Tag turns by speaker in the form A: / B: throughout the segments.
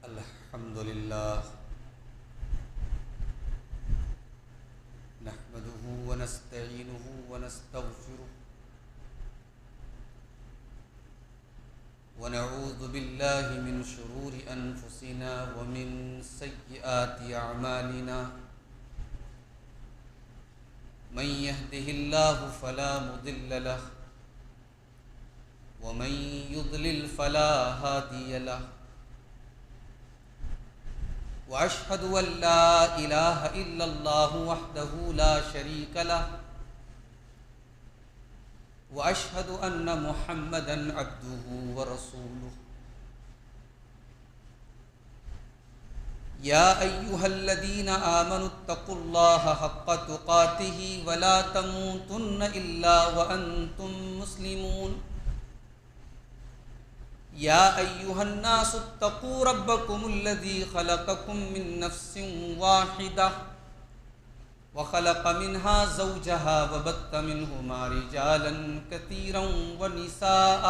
A: الحمد لله نحمده ونستعينه ونستغفره ونعوذ بالله من شرور أنفسنا ومن سيئات أعمالنا من يهده الله فلا مضل له ومن يضلل فلا هادي له وأشهد أن لا إله إلا الله وحده لا شريك له وأشهد أن محمدًا عبده ورسوله يا أيها الذين آمنوا اتقوا الله حق تقاته ولا تموتن إلا وأنتم مسلمون يا أيها الناس اتقوا ربكم الذي خلقكم من نفس واحدة وخلق منها زوجها وبث منهما رجالا كثيرا ونساء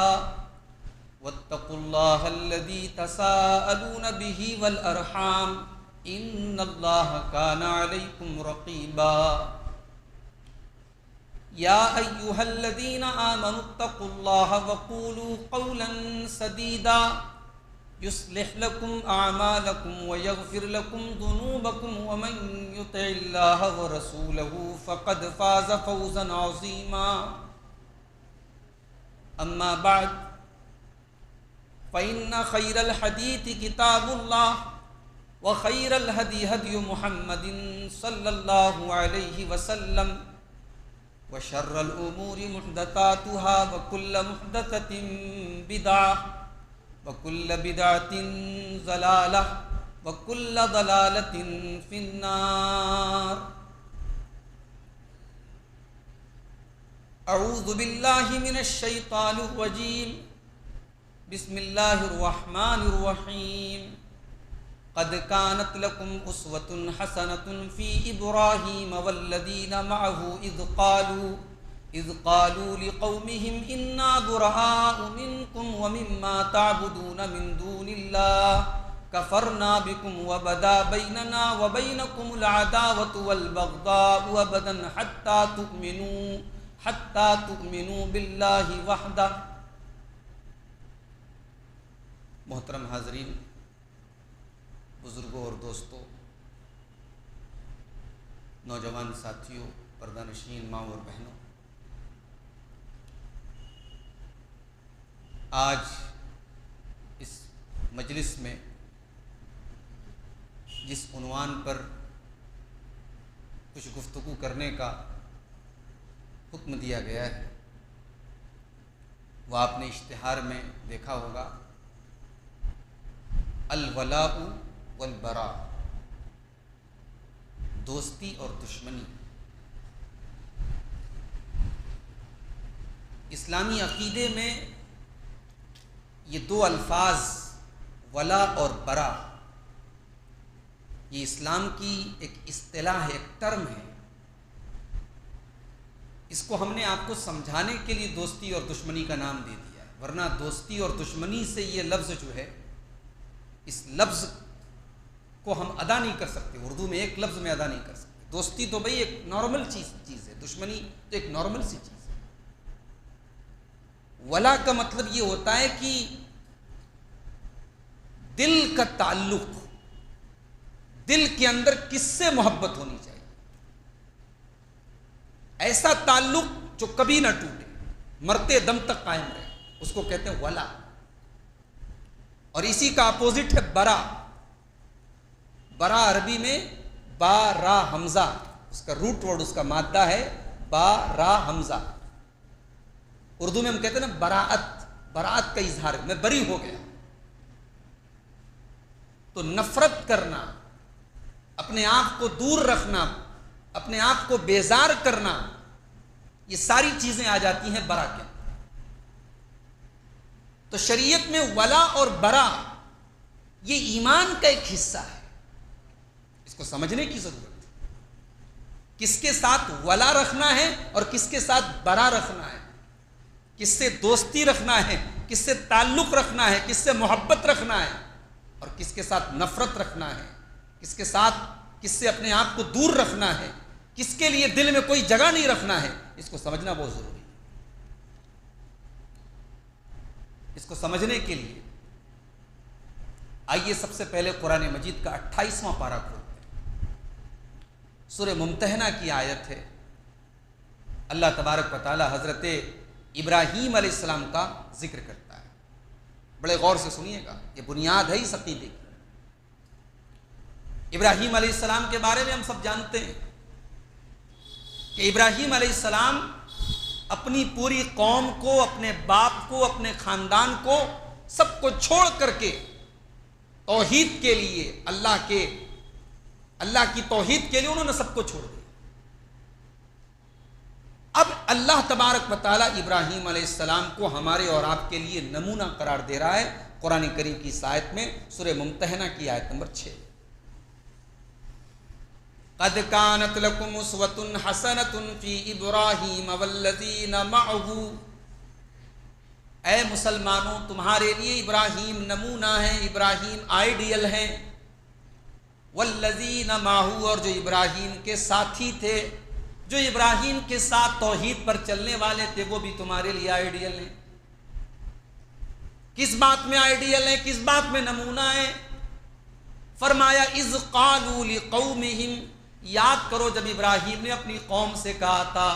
A: واتقوا الله الذي تساءلون به والأرحام إن الله كان عليكم رقيبا يا أيها الذين آمنوا اتقوا الله وقولوا قولا سديدا يصلح لكم أعمالكم ويغفر لكم ذنوبكم ومن يطع الله ورسوله فقد فاز فوزا عظيما أما بعد فإن خير الحديث كتاب الله وخير الهدي هدي محمد صلى الله عليه وسلم وشر الأمور محدثاتها وكل محدثة بدعة وكل بدعة ضلالة وكل ضلالة في النار أعوذ بالله من الشيطان الرجيم بسم الله الرحمن الرحيم قد كانت لكم أسوة حسنة في إبراهيم والذين معه إذ قالوا لقومهم إنا براء منكم ومما تعبدون من دون الله كفرنا بكم وبدا بيننا وبينكم العداوة والبغضاء أبدا حتى تؤمنوا بالله وحده. محترم حاضرین، بزرگوں اور دوستوں، نوجوان ساتھیوں، پردہ نشین ماں اور بہنوں، آج اس مجلس میں جس عنوان پر کچھ گفتگو کرنے کا حکم دیا گیا ہے وہ آپ نے اشتہار میں دیکھا ہوگا، الولاء والبراء، دوستی اور دشمنی۔ اسلامی عقیدے میں یہ دو الفاظ ولا اور برا، یہ اسلام کی ایک اصطلاح ہے، ایک ٹرم ہے۔ اس کو ہم نے آپ کو سمجھانے کے لیے دوستی اور دشمنی کا نام دے دیا ہے، ورنہ دوستی اور دشمنی سے یہ لفظ جو ہے، اس لفظ کو ہم ادا نہیں کر سکتے، اردو میں ایک لفظ میں ادا نہیں کر سکتے۔ دوستی تو بھئی ایک نارمل چیز ہے، دشمنی تو ایک نارمل سی چیز ہے۔ ولا کا مطلب یہ ہوتا ہے کہ دل کا تعلق، دل کے اندر کس سے محبت ہونی چاہیے، ایسا تعلق جو کبھی نہ ٹوٹے، مرتے دم تک قائم رہے، اس کو کہتے ہیں ولا۔ اور اسی کا اپوزٹ ہے برا۔ برا عربی میں با را حمزہ، اس کا روٹ ورڈ، اس کا مادہ ہے با را حمزہ۔ اردو میں ہم کہتے ہیں نا براعت، براعت کا اظہار ہے، میں بری ہو گیا۔ تو نفرت کرنا، اپنے آپ کو دور رکھنا، اپنے آپ کو بیزار کرنا، یہ ساری چیزیں آ جاتی ہیں برا کے۔ تو شریعت میں ولا اور برا یہ ایمان کا ایک حصہ ہے، اس کو سمجھنے کی ضرورت ہے۔ کس کے ساتھ ولا رکھنا ہے اور کس کے ساتھ برا رکھنا ہے، کس سے دوستی رکھنا ہے، کس سے تعلق رکھنا ہے، کس سے محبت رکھنا ہے، اور کس کے ساتھ نفرت رکھنا ہے، کس سے اپنے آپ کو دور رکھنا ہے، کس کے لیے دل میں کوئی جگہ نہیں رکھنا ہے، اس کو سمجھنا بہت ضروری ہے۔ اس کو سمجھنے کے لیے آئیے سب سے پہلے قرآن مجید کا 28واں پارہ کھولتے ہیں۔ سورہ ممتحنہ کی آیت ہے۔ اللہ تبارک و تعالی حضرت ابراہیم علیہ السلام کا ذکر کرتا ہے۔ بڑے غور سے سنیے گا، یہ بنیاد ہے اس عقیدے کی۔ ابراہیم علیہ السلام کے بارے میں ہم سب جانتے ہیں کہ ابراہیم علیہ السلام اپنی پوری قوم کو، اپنے باپ کو، اپنے خاندان کو، سب کو چھوڑ کر کے توحید کے لیے، اللہ کی توحید کے لیے انہوں نے سب کو چھوڑ دیا۔ اب اللہ تبارک و تعالی ابراہیم علیہ السلام کو ہمارے اور آپ کے لیے نمونہ قرار دے رہا ہے قرآن کریم کی اس آیت میں، سورہ ممتحنہ کی آیت نمبر 6۔ قد كانت لكم اسوة حسنة في ابراہیم والذین معه، اے مسلمانوں تمہارے لیے ابراہیم نمونہ ہیں، ابراہیم آئیڈیل ہیں، والذین معه، اور جو ابراہیم کے ساتھی تھے، جو ابراہیم کے ساتھ توحید پر چلنے والے تھے، وہ بھی تمہارے لیے آئیڈیل ہیں۔ کس بات میں آئیڈیل ہیں، کس بات میں نمونہ ہیں؟ فرمایا اذ قالوا لقومہم، یاد کرو جب ابراہیم نے اپنی قوم سے کہا تھا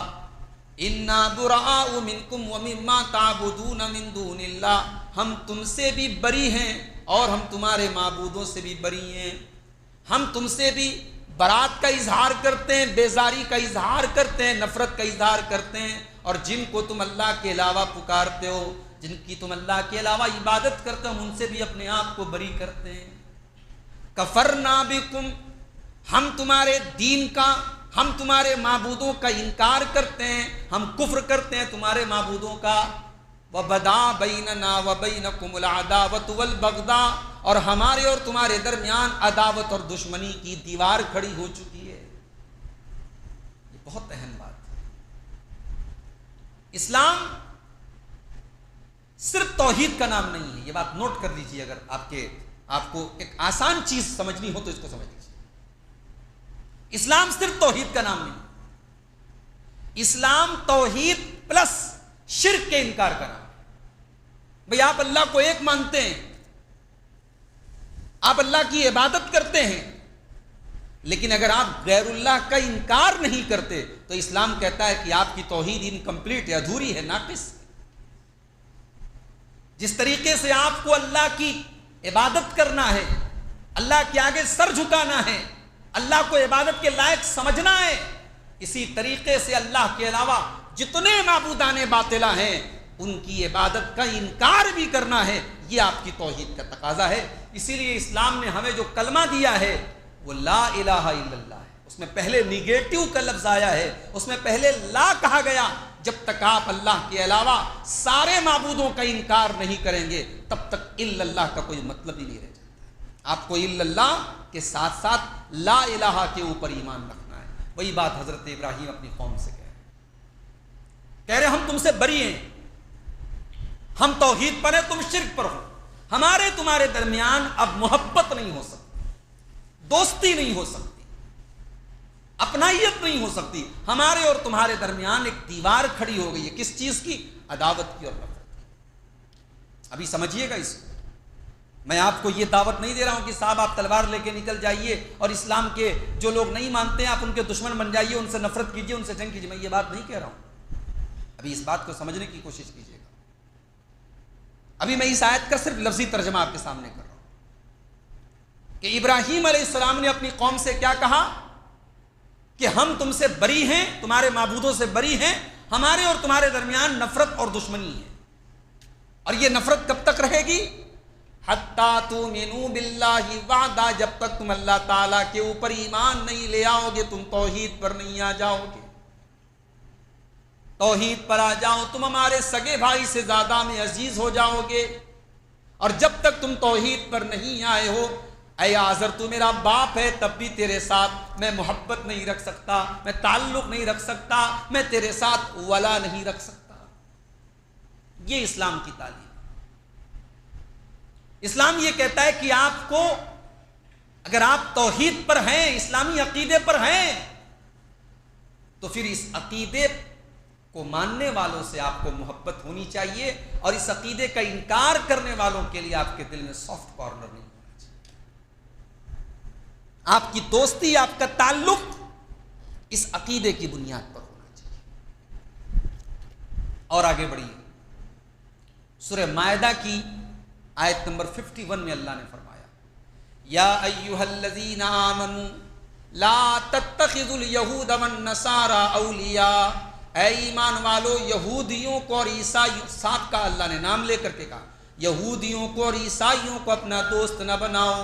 A: انا براء منکم ومما تعبدون من دون اللہ، ہم تم سے بھی بری ہیں اور ہم تمہارے معبودوں سے بھی بری ہیں، ہم تم سے بھی برات کا اظہار کرتے ہیں، بیزاری کا اظہار کرتے ہیں، نفرت کا اظہار کرتے ہیں، اور جن کو تم اللہ کے علاوہ پکارتے ہو، جن کی تم اللہ کے علاوہ عبادت کرتے ہو، ہم ان سے بھی اپنے آپ کو بری کرتے ہیں۔ کفرنا بکم، ہم تمہارے دین کا، ہم تمہارے معبودوں کا انکار کرتے ہیں، ہم کفر کرتے ہیں تمہارے معبودوں کا۔ وَبَدَا بَيْنَنَا وَبَيْنَكُمُ الْعَدَاوَةُ وَالْبَغْضَاءُ، اور ہمارے اور تمہارے درمیان عداوت اور دشمنی کی دیوار کھڑی ہو چکی ہے۔ یہ بہت اہم بات ہے۔ اسلام صرف توحید کا نام نہیں ہے، یہ بات نوٹ کر لیجیے، اگر آپ کو ایک آسان چیز سمجھنی ہو تو اس کو سمجھ لیجیے۔ اسلام صرف توحید کا نام نہیں، اسلام توحید پلس شرک کے انکار کا نام ہے۔ بھئی آپ اللہ کو ایک مانتے ہیں، آپ اللہ کی عبادت کرتے ہیں، لیکن اگر آپ غیر اللہ کا انکار نہیں کرتے تو اسلام کہتا ہے کہ آپ کی توحید انکمپلیٹ ہے، ادھوری ہے، ناقص ہے۔ جس طریقے سے آپ کو اللہ کی عبادت کرنا ہے، اللہ کے آگے سر جھکانا ہے، اللہ کو عبادت کے لائق سمجھنا ہے، اسی طریقے سے اللہ کے علاوہ جتنے معبودان باطلہ ہیں ان کی عبادت کا انکار بھی کرنا ہے۔ یہ آپ کی توحید کا تقاضا ہے۔ اسی لیے اسلام نے ہمیں جو کلمہ دیا ہے وہ لا الہ الا اللہ ہے۔ اس میں پہلے نیگیٹو کا لفظ آیا ہے، اس میں پہلے لا کہا گیا۔ جب تک آپ اللہ کے علاوہ سارے معبودوں کا انکار نہیں کریں گے تب تک الا اللہ کا کوئی مطلب ہی نہیں رہ جاتا۔ آپ کو الا اللہ کے ساتھ ساتھ لا الہ کے اوپر ایمان رکھنا ہے۔ وہی بات حضرت ابراہیم اپنی قوم سے کہہ رہے ہم تم سے بری ہیں، ہم توحید پر ہیں، تم شرک پر ہو، ہمارے تمہارے درمیان اب محبت نہیں ہو سکتی، دوستی نہیں ہو سکتی، اپنائیت نہیں ہو سکتی، ہمارے اور تمہارے درمیان ایک دیوار کھڑی ہو گئی ہے۔ کس چیز کی؟ عداوت کی اور نفرت کی۔ ابھی سمجھیے گا اس کو، میں آپ کو یہ دعوت نہیں دے رہا ہوں کہ صاحب آپ تلوار لے کے نکل جائیے اور اسلام کے جو لوگ نہیں مانتے ہیں آپ ان کے دشمن بن جائیے، ان سے نفرت کیجیے، ان سے جنگ کیجیے، میں یہ بات نہیں کہہ رہا ہوں۔ ابھی اس بات کو سمجھنے کی کوشش کیجیے گا۔ ابھی میں اس آیت کا صرف لفظی ترجمہ آپ کے سامنے کر رہا ہوں کہ ابراہیم علیہ السلام نے اپنی قوم سے کیا کہا کہ ہم تم سے بری ہیں، تمہارے معبودوں سے بری ہیں، ہمارے اور تمہارے درمیان نفرت اور دشمنی ہے۔ اور یہ نفرت کب تک رہے گی؟ حتیٰ تؤمنوا باللہ وحدہ، جب تک تم اللہ تعالیٰ کے اوپر ایمان نہیں لے آؤ گے، تم توحید پر نہیں آ جاؤ گے۔ توحید پر آ جاؤ، تم ہمارے سگے بھائی سے زیادہ میں عزیز ہو جاؤ گے۔ اور جب تک تم توحید پر نہیں آئے ہو، اے آزر تو میرا باپ ہے تب بھی تیرے ساتھ میں محبت نہیں رکھ سکتا، میں تعلق نہیں رکھ سکتا، میں تیرے ساتھ ولا نہیں رکھ سکتا۔ یہ اسلام کی تعلیم۔ اسلام یہ کہتا ہے کہ آپ کو اگر آپ توحید پر ہیں، اسلامی عقیدے پر ہیں، تو پھر اس عقیدے کو ماننے والوں سے آپ کو محبت ہونی چاہیے، اور اس عقیدے کا انکار کرنے والوں کے لیے آپ کے دل میں سافٹ کارنر نہیں ہونا چاہیے۔ آپ کی دوستی، آپ کا تعلق اس عقیدے کی بنیاد پر ہونا چاہیے۔ اور آگے بڑھیے، سورہ مائدہ کی آیت نمبر 51 میں اللہ نے فرمایا، یا ایھا الذین آمنوا لا تتخذوا اليہود والنصارى اولیاء، اے ایمان والو یہودیوں کو اور عیسائیوں، ساتھ کا اللہ نے نام لے کر کے کہا، یہودیوں کو اور عیسائیوں کو اپنا دوست نہ بناؤ،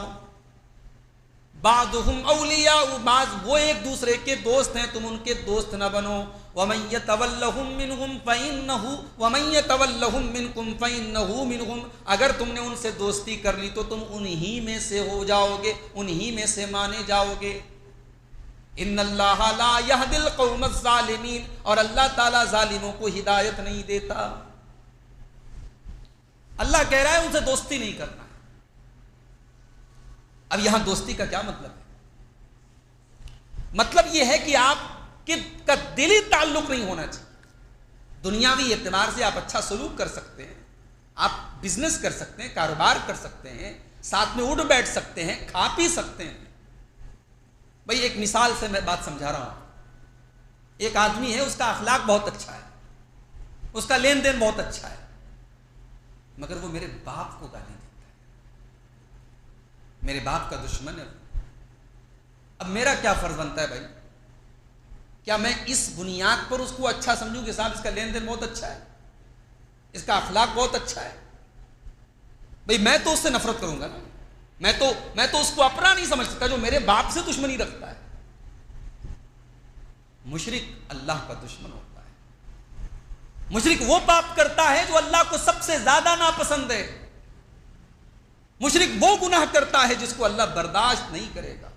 A: بعضهم اولیاء، بعض وہ ایک دوسرے کے دوست ہیں، تم ان کے دوست نہ بنو، ومن يتولهم منهم فإنه ومن يتولهم منكم فإنه منهم، اگر تم نے ان سے دوستی کر لی تو تم انہی میں سے ہو جاؤ گے، انہی میں سے مانے جاؤ گے۔ ان اللہ لا يهدي القوم الظالمین، اور اللہ تعالیٰ ظالموں کو ہدایت نہیں دیتا۔ اللہ کہہ رہا ہے ان سے دوستی نہیں کرنا ہے۔ اب یہاں دوستی کا کیا مطلب ہے؟ مطلب یہ ہے کہ آپ کا دلی تعلق نہیں ہونا چاہیے۔ دنیاوی اعتبار سے آپ اچھا سلوک کر سکتے ہیں، آپ بزنس کر سکتے ہیں، کاروبار کر سکتے ہیں، ساتھ میں اٹھ بیٹھ سکتے ہیں، کھا پی سکتے ہیں۔ بھئی ایک مثال سے میں بات سمجھا رہا ہوں۔ ایک آدمی ہے، اس کا اخلاق بہت اچھا ہے، اس کا لین دین بہت اچھا ہے، مگر وہ میرے باپ کو گالی دیتا ہے، میرے باپ کا دشمن ہے۔ اب میرا کیا فرض بنتا ہے بھائی؟ کیا میں اس بنیاد پر اس کو اچھا سمجھوں کہ صاحب اس کا لین دین بہت اچھا ہے، اس کا اخلاق بہت اچھا ہے؟ بھئی میں تو اس سے نفرت کروں گا نا، میں تو اس کو اپنا نہیں سمجھ سکتا جو میرے باپ سے دشمنی رکھتا ہے۔ مشرک اللہ کا دشمن ہوتا ہے۔ مشرک وہ پاپ کرتا ہے جو اللہ کو سب سے زیادہ ناپسند ہے۔ مشرک وہ گناہ کرتا ہے جس کو اللہ برداشت نہیں کرے گا۔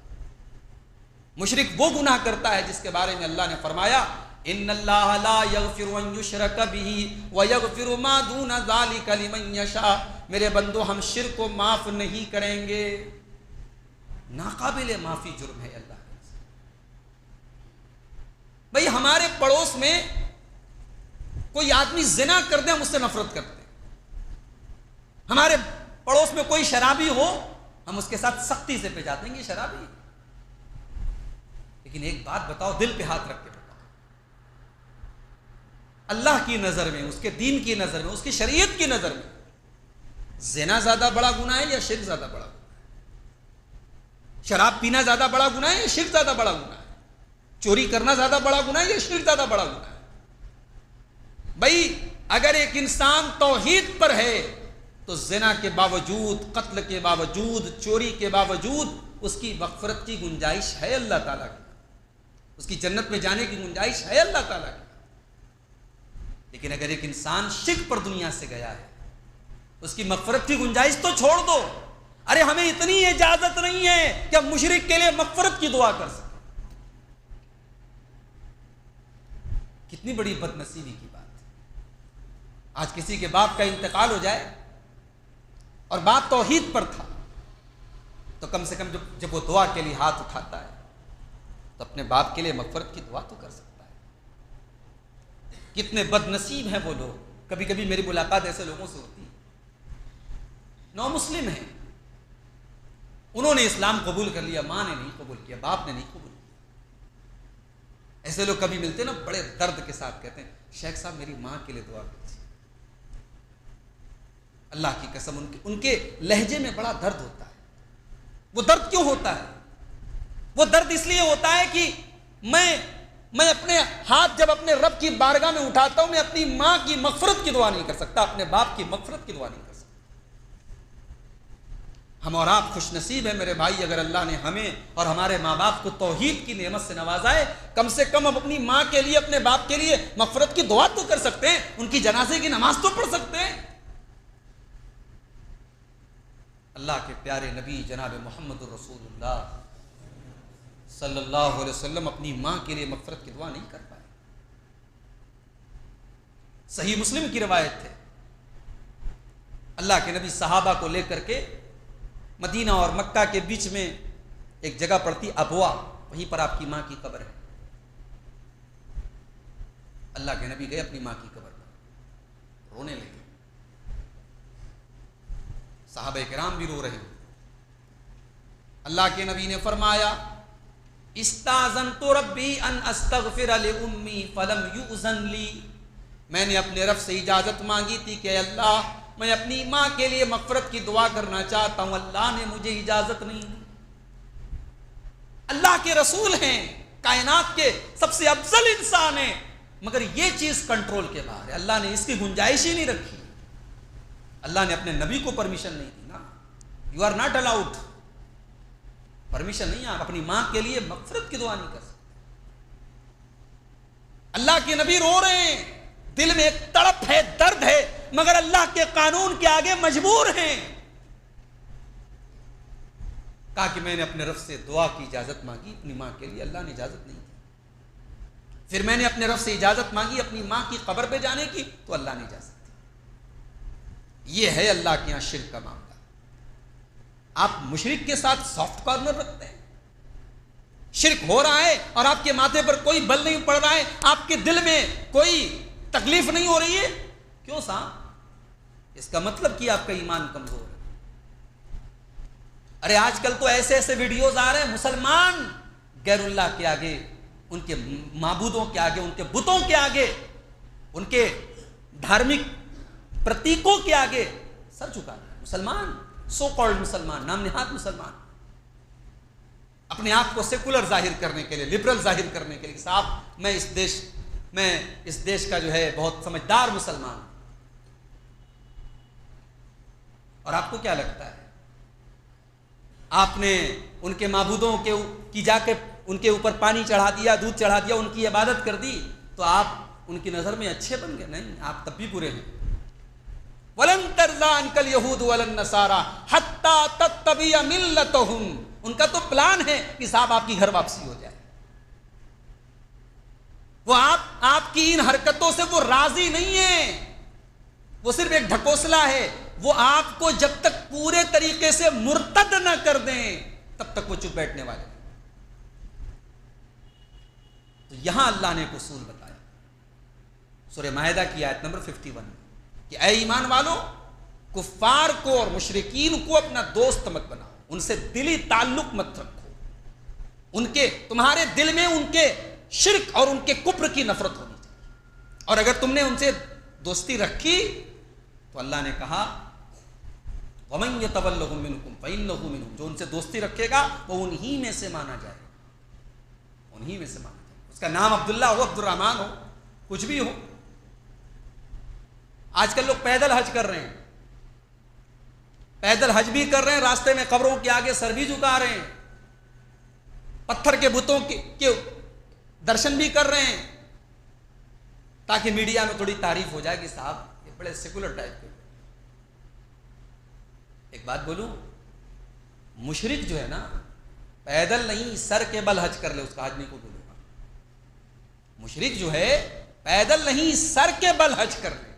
A: مشرک وہ گناہ کرتا ہے جس کے بارے میں اللہ نے فرمایا، ان اللہ لا یغفر ان یشرک بہ ویغفر ما دون ذلک لمن یشاء، میرے بندو ہم شرک کو معاف نہیں کریں گے۔ ناقابل معافی جرم ہے اللہ کے نزد۔ بھئی ہمارے پڑوس میں کوئی آدمی زنا کر دے ہم اس سے نفرت کرتے ہیں، ہمارے پڑوس میں کوئی شرابی ہو ہم اس کے ساتھ سختی سے پیش آتے ہیں، یہ شرابی۔ لیکن ایک بات بتاؤ، دل پہ ہاتھ رکھ کے بتاؤ، اللہ کی نظر میں، اس کے دین کی نظر میں، اس کی شریعت کی نظر میں زنا زیادہ بڑا گناہ ہے یا شرک زیادہ بڑا گناہ ہے؟ شراب پینا زیادہ بڑا گناہ ہے یا شرک زیادہ بڑا گناہ ہے؟ چوری کرنا زیادہ بڑا گناہ ہے یا شرک زیادہ بڑا گناہ ہے؟ بھائی اگر ایک انسان توحید پر ہے تو زنا کے باوجود، قتل کے باوجود، چوری کے باوجود اس کی مغفرت کی گنجائش ہے اللہ تعالیٰ کی، اس کی جنت میں جانے کی گنجائش ہے اللہ تعالیٰ کی۔ لیکن اگر ایک انسان شرک پر دنیا سے گیا ہے، اس کی مغفرت کی گنجائش تو چھوڑ دو، ارے ہمیں اتنی اجازت نہیں ہے کہ ہم مشرک کے لیے مغفرت کی دعا کر سکیں۔ کتنی بڑی بد نصیبی کی بات ہے۔ آج کسی کے باپ کا انتقال ہو جائے اور بات توحید پر تھا تو کم سے کم جب وہ دعا کے لیے ہاتھ اٹھاتا ہے تو اپنے باپ کے لیے مغفرت کی دعا تو کر سکتا ہے۔ کتنے بد نصیب ہیں وہ لوگ۔ کبھی کبھی میری ملاقات ایسے لوگوں سے ہوتی ہے، نو مسلم ہیں، انہوں نے اسلام قبول کر لیا، ماں نے نہیں قبول کیا، باپ نے نہیں قبول کیا۔ ایسے لوگ کبھی ملتے نا بڑے درد کے ساتھ کہتے ہیں، شیخ صاحب میری ماں کے لیے دعا کیجیے۔ اللہ کی قسم ان کے لہجے میں بڑا درد ہوتا ہے۔ وہ درد کیوں ہوتا ہے؟ وہ درد اس لیے ہوتا ہے کہ میں اپنے ہاتھ جب اپنے رب کی بارگاہ میں اٹھاتا ہوں، میں اپنی ماں کی مغفرت کی دعا نہیں کر سکتا، اپنے باپ کی مغفرت کی دعا نہیں کر سکتا۔ ہم اور آپ خوش نصیب ہیں میرے بھائی، اگر اللہ نے ہمیں اور ہمارے ماں باپ کو توحید کی نعمت سے نوازا ہے، کم سے کم ہم اپنی ماں کے لیے، اپنے باپ کے لیے مغفرت کی دعا تو کر سکتے ہیں، ان کی جنازے کی نماز تو پڑھ سکتے ہیں۔ اللہ کے پیارے نبی جناب محمد الرسول اللہ صلی اللہ علیہ وسلم اپنی ماں کے لیے مغفرت کی دعا نہیں کر پائے۔ صحیح مسلم کی روایت ہے، اللہ کے نبی صحابہ کو لے کر کے مدینہ اور مکہ کے بیچ میں ایک جگہ پڑتی ابوا، وہیں پر آپ کی ماں کی قبر ہے. اللہ کے نبی گئے اپنی ماں کی قبر پر، رونے لگے. صحابہ کرام بھی رو رہے ہیں. اللہ کے نبی نے فرمایا استاذنت ربی ان استغفر لأمی فلم یؤذن لی، میں نے اپنے رب سے اجازت مانگی تھی کہ اللہ میں اپنی ماں کے لیے مغفرت کی دعا کرنا چاہتا ہوں، اللہ نے مجھے اجازت نہیں دی. اللہ کے رسول ہیں، کائنات کے سب سے افضل انسان ہیں، مگر یہ چیز کنٹرول کے باہر ہے. اللہ نے اس کی گنجائش ہی نہیں رکھی. اللہ نے اپنے نبی کو پرمیشن نہیں دی نا. You are not allowed, permission نہیں. آپ اپنی ماں کے لیے مغفرت کی دعا نہیں کر سکتے. اللہ کے نبی رو رہے ہیں، دل میں ایک تڑپ ہے، درد ہے، مگر اللہ کے قانون کے آگے مجبور ہیں. کہا کہ میں نے اپنے رب سے دعا کی اجازت مانگی اپنی ماں کے لیے، اللہ نے اجازت نہیں دی. پھر میں نے اپنے رب سے اجازت مانگی اپنی ماں کی قبر پہ جانے کی، تو اللہ نے اجازت دی. یہ ہے اللہ کے یہاں شرک کا معاملہ. آپ مشرک کے ساتھ سافٹ کارنر رکھتے ہیں. شرک ہو رہا ہے اور آپ کے ماتھے پر کوئی بل نہیں پڑ رہا ہے، آپ کے دل میں کوئی تکلیف نہیں ہو رہی ہے، کیوں صاحب؟ اس کا مطلب کہ آپ کا ایمان کمزور ہے. ارے آج کل تو ایسے ایسے ویڈیوز آ رہے ہیں، مسلمان غیر اللہ کے آگے، ان کے معبودوں کے آگے، ان کے بتوں کے آگے، ان کے دھارمک پرتیکوں کے آگے سر جھکا رہے ہیں. مسلمان، سو کالڈ مسلمان، نام نہاد مسلمان، اپنے آپ کو سیکولر ظاہر کرنے کے لیے، لبرل ظاہر کرنے کے لیے، صاحب میں اس دیش کا جو ہے بہت سمجھدار مسلمان. اور آپ کو کیا لگتا ہے؟ آپ نے ان کے معبودوں کی جا کے ان کے اوپر پانی چڑھا دیا، دودھ چڑھا دیا، ان کی عبادت کر دی، تو آپ ان کی نظر میں اچھے بن گئے؟ نہیں، آپ تب بھی برے ہیں. وَلَن تَرْضَىٰ عَنْكَ الْيَهُودُ وَلَا النَّصَارَىٰ حَتَّىٰ تَتَّبِعَ مِلَّتَهُمْ. ان کا تو پلان ہے کہ صاحب آپ کی گھر واپسی ہو جائے. وہ آپ کی ان حرکتوں سے وہ راضی نہیں ہے، وہ صرف ایک ڈھکوسلا ہے. وہ آپ کو جب تک پورے طریقے سے مرتد نہ کر دیں تب تک وہ چپ بیٹھنے والے. تو یہاں اللہ نے ایک اصول بتایا سورہ مائدہ کی آیت نمبر 51 کہ اے ایمان والو، کفار کو اور مشرکین کو اپنا دوست مت بناؤ، ان سے دلی تعلق مت رکھو. تمہارے دل میں ان کے شرک اور ان کے کفر کی نفرت ہونی چاہیے. اور اگر تم نے ان سے دوستی رکھی تو اللہ نے کہا وَمَن يَتَوَلَّهُم مِّنكُمْ فَإِنَّهُ مِنْهُمْ، جو ان سے دوستی رکھے گا وہ انہی میں سے مانا جائے گا، انہی میں سے مانا جائے گا. اس کا نام عبداللہ ہو، عبد الرحمن ہو، کچھ بھی ہو. آج کل لوگ پیدل حج کر رہے ہیں، پیدل حج بھی کر رہے ہیں، راستے میں قبروں کے آگے سر بھی جھکا رہے ہیں، پتھر کے بتوں کے درشن بھی کر رہے ہیں، تاکہ میڈیا میں تھوڑی تعریف ہو جائے کہ صاحب یہ بڑے سیکولر ٹائپ کے. ایک بات بولوں، مشرک جو ہے نا پیدل نہیں سر کے بل حج کر لے، اس کا حج نہیں کو بولوں گا. مشرک جو ہے پیدل نہیں سر کے بل حج کر لے،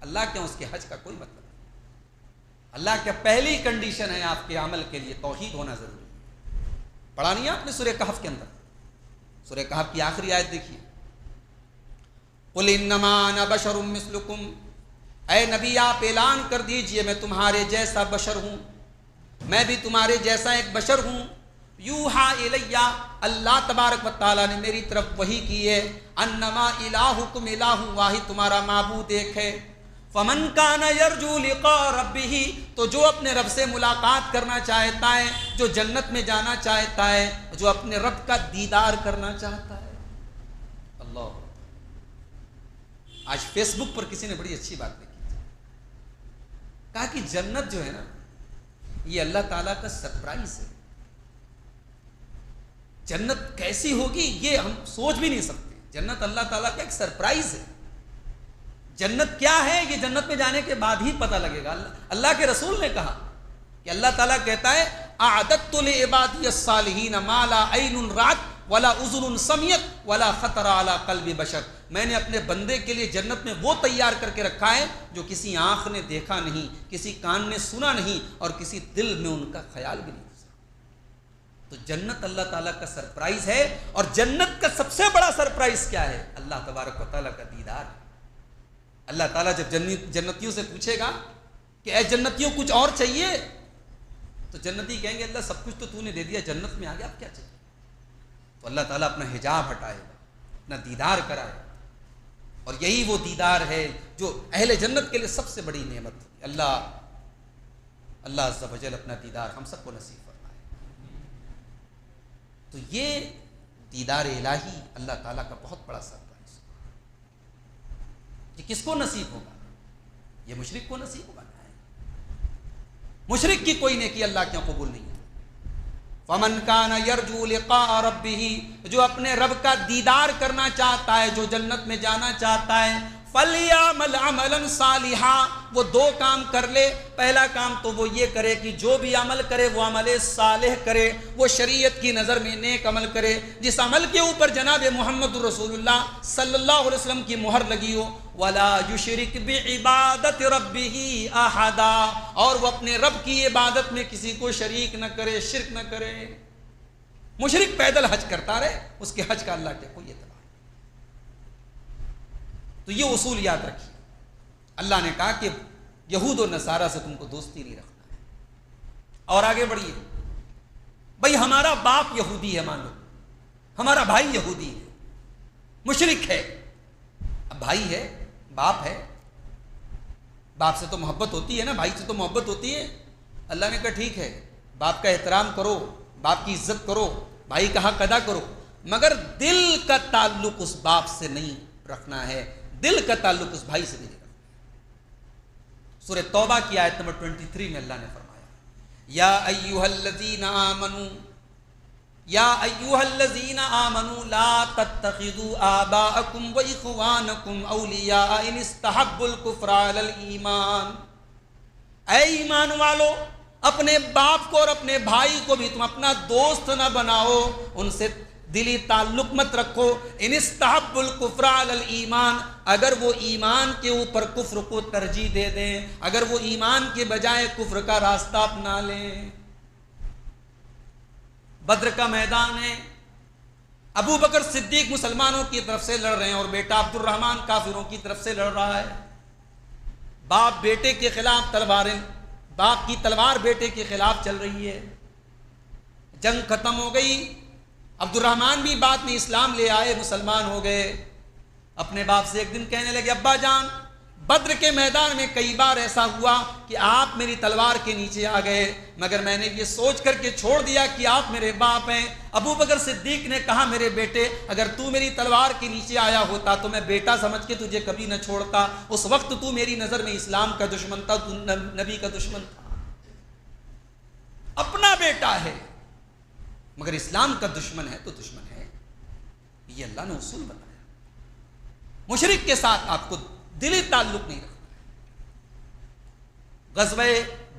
A: اللہ کے اس کے حج کا کوئی مطلب نہیں. اللہ کے پہلی کنڈیشن ہے آپ کے عمل کے لیے توحید ہونا ضروری ہے. پڑھا نہیں آپ نے سورہ کہف کے اندر؟ سورہ کہف کی آخری آیت دیکھیے، قُلْ إِنَّمَا أَنَا بَشَرٌ مِّثْلُكُمْ، اے نبی آپ اعلان کر دیجئے میں تمہارے جیسا بشر ہوں، میں بھی تمہارے جیسا ایک بشر ہوں. یوحا الیہ، اللہ تبارک و تعالیٰ نے میری طرف وحی کی ہے، انما الہکم الہ واحد، تمہارا معبود ایک ہے. فمن کان یرجو لقاء ربہ، تو جو اپنے رب سے ملاقات کرنا چاہتا ہے، جو جنت میں جانا چاہتا ہے، جو اپنے رب کا دیدار کرنا چاہتا ہے. اللہ، آج فیس بک پر کسی نے بڑی اچھی بات لکھی، کہا کہ جنت جو ہے نا یہ اللہ تعالیٰ کا سرپرائز ہے. جنت کیسی ہوگی یہ ہم سوچ بھی نہیں سکتے. جنت اللہ تعالیٰ کا ایک سرپرائز ہے. جنت کیا ہے یہ جنت میں جانے کے بعد ہی پتہ لگے گا. اللہ کے رسول نے کہا کہ اللہ تعالیٰ کہتا ہے اعددت لعبادی الصالحین ما لا عین رأت ولا اذن سمعت ولا خطر علی قلب بشر. میں نے اپنے بندے کے لیے جنت میں وہ تیار کر کے رکھا ہے جو کسی آنکھ نے دیکھا نہیں, کسی کان نے سنا نہیں, اور کسی دل میں ان کا خیال بھی نہیں. تو جنت اللہ تعالیٰ کا سرپرائز ہے. اور جنت کا سب سے بڑا سرپرائز کیا ہے؟ اللہ تبارک و تعالیٰ کا دیدار. اللہ تعالیٰ جب جنتیوں سے پوچھے گا کہ اے جنتیوں کچھ اور چاہیے, تو جنتی کہیں گے اللہ سب کچھ تو نے دے دیا, جنت میں آ گیا, اب کیا چاہیے؟ تو اللہ تعالیٰ اپنا حجاب ہٹائے گا, اپنا دیدار کرائے گا. اور یہی وہ دیدار ہے جو اہل جنت کے لیے سب سے بڑی نعمت ہے. اللہ عز و جل اپنا دیدار ہم سب کو نصیب فرمائے. تو یہ دیدار الہی اللہ تعالیٰ کا بہت بڑا سرپرائز. یہ کس کو نصیب ہوگا؟ یہ مشرک کو نصیب ہوگا. مشرک کی کوئی نیکی اللہ کیوں قبول نہیں ہے؟ فمن کان یرجو لقاء ربہ, جو اپنے رب کا دیدار کرنا چاہتا ہے, جو جنت میں جانا چاہتا ہے, فلیعمل عملا صالحا, وہ دو کام کر لے. پہلا کام تو وہ یہ کرے کہ جو بھی عمل کرے وہ عمل صالح کرے, وہ شریعت کی نظر میں نیک عمل کرے, جس عمل کے اوپر جناب محمد رسول اللہ صلی اللہ علیہ وسلم کی مہر لگی ہو. ولا یشرک بعبادت ربہ احدا, اور وہ اپنے رب کی عبادت میں کسی کو شریک نہ کرے, شرک نہ کرے. مشرک پیدل حج کرتا رہے, اس کے حج کا اللہ کے کوئی اعتبار. تو یہ اصول یاد رکھیے. اللہ نے کہا کہ یہود و نصارہ سے تم کو دوستی نہیں رکھنا ہے. اور آگے بڑھیے, بھائی ہمارا باپ یہودی ہے, مان لو ہمارا بھائی یہودی ہے, مشرک ہے. اب بھائی ہے, باپ ہے, باپ سے تو محبت ہوتی ہے نا, بھائی سے تو محبت ہوتی ہے. اللہ نے کہا ٹھیک ہے, باپ کا احترام کرو, باپ کی عزت کرو, بھائی کا حق ادا کرو, مگر دل کا تعلق اس باپ سے نہیں رکھنا ہے, دل کا تعلق اس بھائی سے نہیں رکھنا. سورہ توبہ کی آیت نمبر 23 میں اللہ نے فرمایا, یا ایھا الذین آمنوا, یا ایھا الذین آمنوا لا تتخذوا آباءکم واخوانکم اولیاء ان استحبوا الکفر علی الایمان. اے ایمان والو, اپنے باپ کو اور اپنے بھائی کو بھی تم اپنا دوست نہ بناؤ, ان سے دلی تعلق مت رکھو. ان استحبوا الکفر علی الایمان, اگر وہ ایمان کے اوپر کفر کو ترجیح دے دیں, اگر وہ ایمان کے بجائے کفر کا راستہ اپنا لیں. بدر کا میدان ہے, ابو بکر صدیق مسلمانوں کی طرف سے لڑ رہے ہیں اور بیٹا عبد الرحمن کافروں کی طرف سے لڑ رہا ہے. باپ بیٹے کے خلاف تلواریں, باپ کی تلوار بیٹے کے خلاف چل رہی ہے. جنگ ختم ہو گئی, عبد الرحمن بھی بعد میں اسلام لے آئے, مسلمان ہو گئے. اپنے باپ سے ایک دن کہنے لگے, ابا جان بدر کے میدان میں کئی بار ایسا ہوا کہ آپ میری تلوار کے نیچے آ گئے, مگر میں نے یہ سوچ کر کے چھوڑ دیا کہ آپ میرے باپ ہیں. ابو بکر صدیق نے کہا, میرے بیٹے اگر تو میری تلوار کے نیچے آیا ہوتا تو میں بیٹا سمجھ کے تجھے کبھی نہ چھوڑتا. اس وقت تو میری نظر میں اسلام کا دشمن تھا, تو نبی کا دشمن تھا. اپنا بیٹا ہے مگر اسلام کا دشمن ہے تو دشمن ہے. یہ اللہ نے اصول بتایا. مشرک کے ساتھ آپ کو دلی تعلق نہیں رکھنا. غزوہ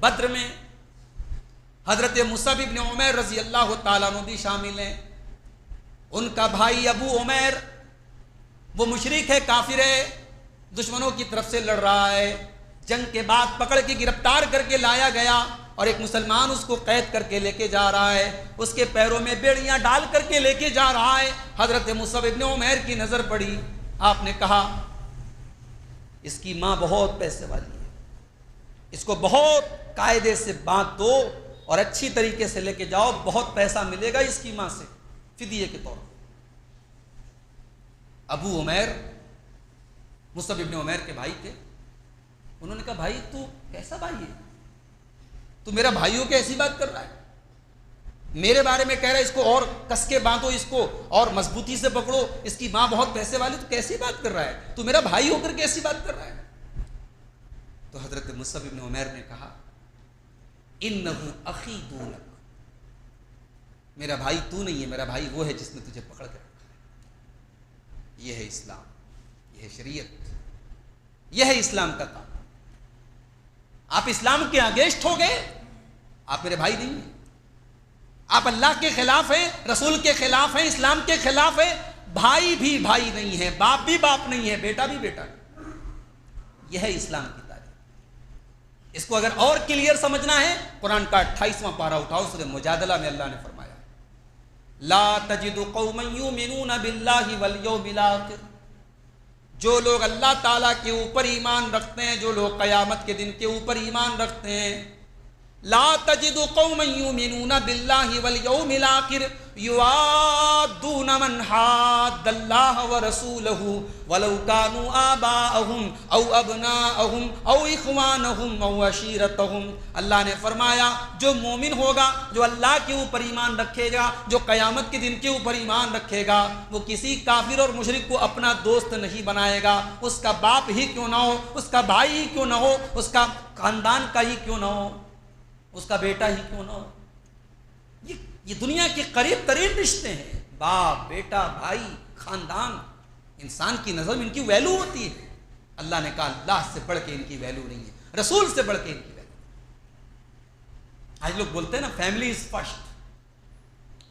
A: بدر میں حضرت مصعب بن عمیر رضی اللہ تعالیٰ عنہ بھی شامل ہیں. ان کا بھائی ابو عمیر وہ مشرک ہے, کافر ہے, دشمنوں کی طرف سے لڑ رہا ہے. جنگ کے بعد پکڑ کے گرفتار کر کے لایا گیا اور ایک مسلمان اس کو قید کر کے لے کے جا رہا ہے, اس کے پیروں میں بیڑیاں ڈال کر کے لے کے جا رہا ہے. حضرت مصعب بن عمیر کی نظر پڑی, آپ نے کہا اس کی ماں بہت پیسے والی ہے, اس کو بہت قاعدے سے باندھ دو اور اچھی طریقے سے لے کے جاؤ, بہت پیسہ ملے گا اس کی ماں سے فدیے کے طور پر. ابو عمیر مصعب بن عمیر کے بھائی تھے. انہوں نے کہا بھائی تو کیسا بھائی ہے, تو میرا بھائیوں کے ایسی بات کر رہا ہے, میرے بارے میں کہہ رہا ہے اس کو اور کس کے باندھو, اس کو اور مضبوطی سے پکڑو, اس کی ماں بہت پیسے والی, تو کیسی بات کر رہا ہے, تو میرا بھائی ہو کر کیسی بات کر رہا ہے. تو حضرت مصعب بن عمیر نے کہا انہ اخی دونک, میرا بھائی تو نہیں ہے, میرا بھائی وہ ہے جس نے تجھے پکڑ کے رکھا ہے. یہ ہے اسلام, یہ ہے شریعت, یہ ہے اسلام کا کام. آپ اسلام کے اگینسٹ ہو گئے, آپ میرے بھائی نہیں ہیں. آپ اللہ کے خلاف ہیں، رسول کے خلاف ہیں، اسلام کے خلاف ہیں، بھائی بھی بھائی نہیں ہے، باپ بھی باپ نہیں ہے، بیٹا بھی بیٹا نہیں۔ یہ ہے اسلام کی تعلیم۔ اس کو اگر اور کلیئر سمجھنا ہے، قرآن کا 28واں پارہ اٹھاؤ، سورہ مجادلہ میں اللہ نے فرمایا لا تجد قوما یؤمنون باللہ والیوم الآخر، جو لوگ اللہ تعالیٰ کے اوپر ایمان رکھتے ہیں، جو لوگ قیامت کے دن کے اوپر ایمان رکھتے ہیں، لا تجد قوما یؤمنون باللہ والیوم الآخر یوادون من حاد اللہ ورسولہ ولو كانوا آباءهم او ابناءهم او اخوانهم او عشیرتهم۔ اللہ نے فرمایا جو مومن ہوگا، جو اللہ کے اوپر ایمان رکھے گا، جو قیامت کے دن کے اوپر ایمان رکھے گا، وہ کسی کافر اور مشرک کو اپنا دوست نہیں بنائے گا، اس کا باپ ہی کیوں نہ ہو، اس کا بھائی ہی کیوں نہ ہو، اس کا خاندان کا ہی کیوں نہ ہو، اس کا بیٹا ہی کیوں نہ ہو۔ یہ دنیا کے قریب ترین رشتے ہیں، باپ، بیٹا، بھائی، خاندان۔ انسان کی نظر میں ان کی ویلو ہوتی ہے، اللہ نے کہا اللہ سے بڑھ کے ان کی ویلو نہیں ہے، رسول سے بڑھ کے ان کی ویلو۔ آج لوگ بولتے ہیں نا فیملی از فرسٹ،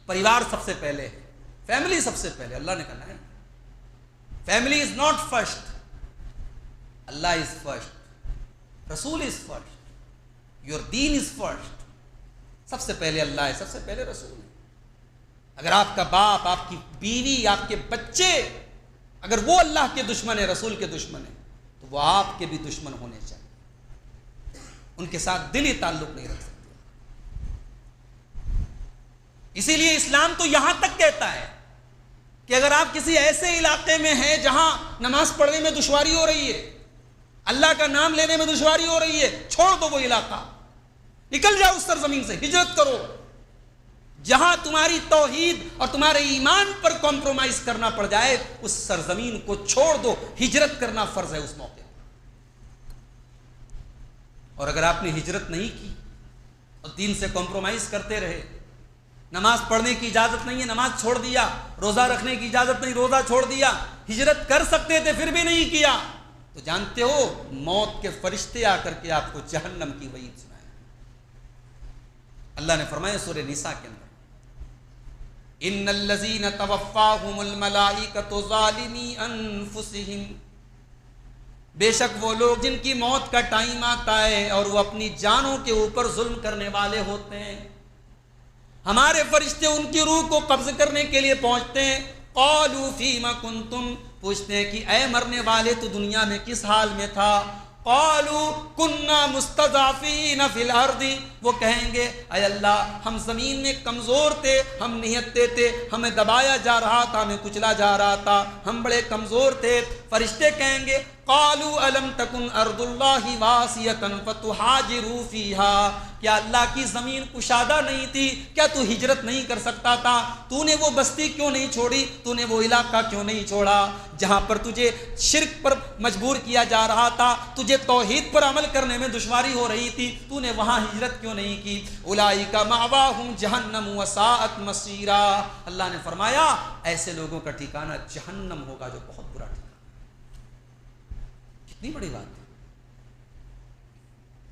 A: پریوار سب سے پہلے ہے، فیملی سب سے پہلے۔ اللہ نے کہا نہیں، family is not first, Allah is first, Rasool is first, your deen is first. سب سے پہلے اللہ ہے، سب سے پہلے رسول ہے۔ اگر آپ کا باپ، آپ کی بیوی، آپ کے بچے اگر وہ اللہ کے دشمن ہے، رسول کے دشمن ہے، تو وہ آپ کے بھی دشمن ہونے چاہیے، ان کے ساتھ دلی تعلق نہیں رکھ سکتے۔ اسی لیے اسلام تو یہاں تک کہتا ہے کہ اگر آپ کسی ایسے علاقے میں ہیں جہاں نماز پڑھنے میں دشواری ہو رہی ہے، اللہ کا نام لینے میں دشواری ہو رہی ہے، چھوڑ دو وہ علاقہ، نکل جاؤ اس سرزمین سے، ہجرت کرو۔ جہاں تمہاری توحید اور تمہارے ایمان پر کمپرومائز کرنا پڑ جائے، اس سرزمین کو چھوڑ دو، ہجرت کرنا فرض ہے اس موقع پر۔ اور اگر آپ نے ہجرت نہیں کی اور دین سے کمپرومائز کرتے رہے، نماز پڑھنے کی اجازت نہیں ہے، نماز چھوڑ دیا، روزہ رکھنے کی اجازت نہیں، روزہ چھوڑ دیا، ہجرت کر سکتے تھے پھر بھی نہیں کیا، تو جانتے ہو موت کے فرشتے آ کر کے آپ کو جہنم کی وعید سنائے۔ اللہ نے فرمایا سورہ نساء کے اندر ان الذین توفاہم الملائکۃ ظالمی انفسہم، بے شک وہ لوگ جن کی موت کا ٹائم آتا ہے اور وہ اپنی جانوں کے اوپر ظلم کرنے والے ہوتے ہیں، ہمارے فرشتے ان کی روح کو قبض کرنے کے لیے پہنچتے ہیں، قالوا فیم کنتم، پوچھتے ہیں کہ اے مرنے والے تو دنیا میں کس حال میں تھا، قالوا كنا مستضعفین فی الارض، وہ کہیں گے اے اللہ ہم زمین میں کمزور تھے، ہم نہتے تھے، ہمیں دبایا جا رہا تھا، ہمیں کچلا جا رہا تھا، ہم بڑے کمزور تھے۔ فرشتے کہیں گے قالوا الم تکن ارض اللہ واسعۃ فتہاجروا فیہا، کیا اللہ کی زمین کشادہ نہیں تھی، کیا تو ہجرت نہیں کر سکتا تھا، تو نے وہ بستی کیوں نہیں چھوڑی، تو نے وہ علاقہ کیوں نہیں چھوڑا جہاں پر تجھے شرک پر مجبور کیا جا رہا تھا، تجھے توحید پر عمل کرنے میں دشواری ہو رہی تھی، تو نے وہاں ہجرت کیوں نہیں کی۔ اولئک مأواہم جہنم وساءت مصیرا، اللہ نے فرمایا ایسے لوگوں کا ٹھکانہ جہنم ہوگا جو بہت برا ٹھکانہ۔ کتنی بڑی بات ہے۔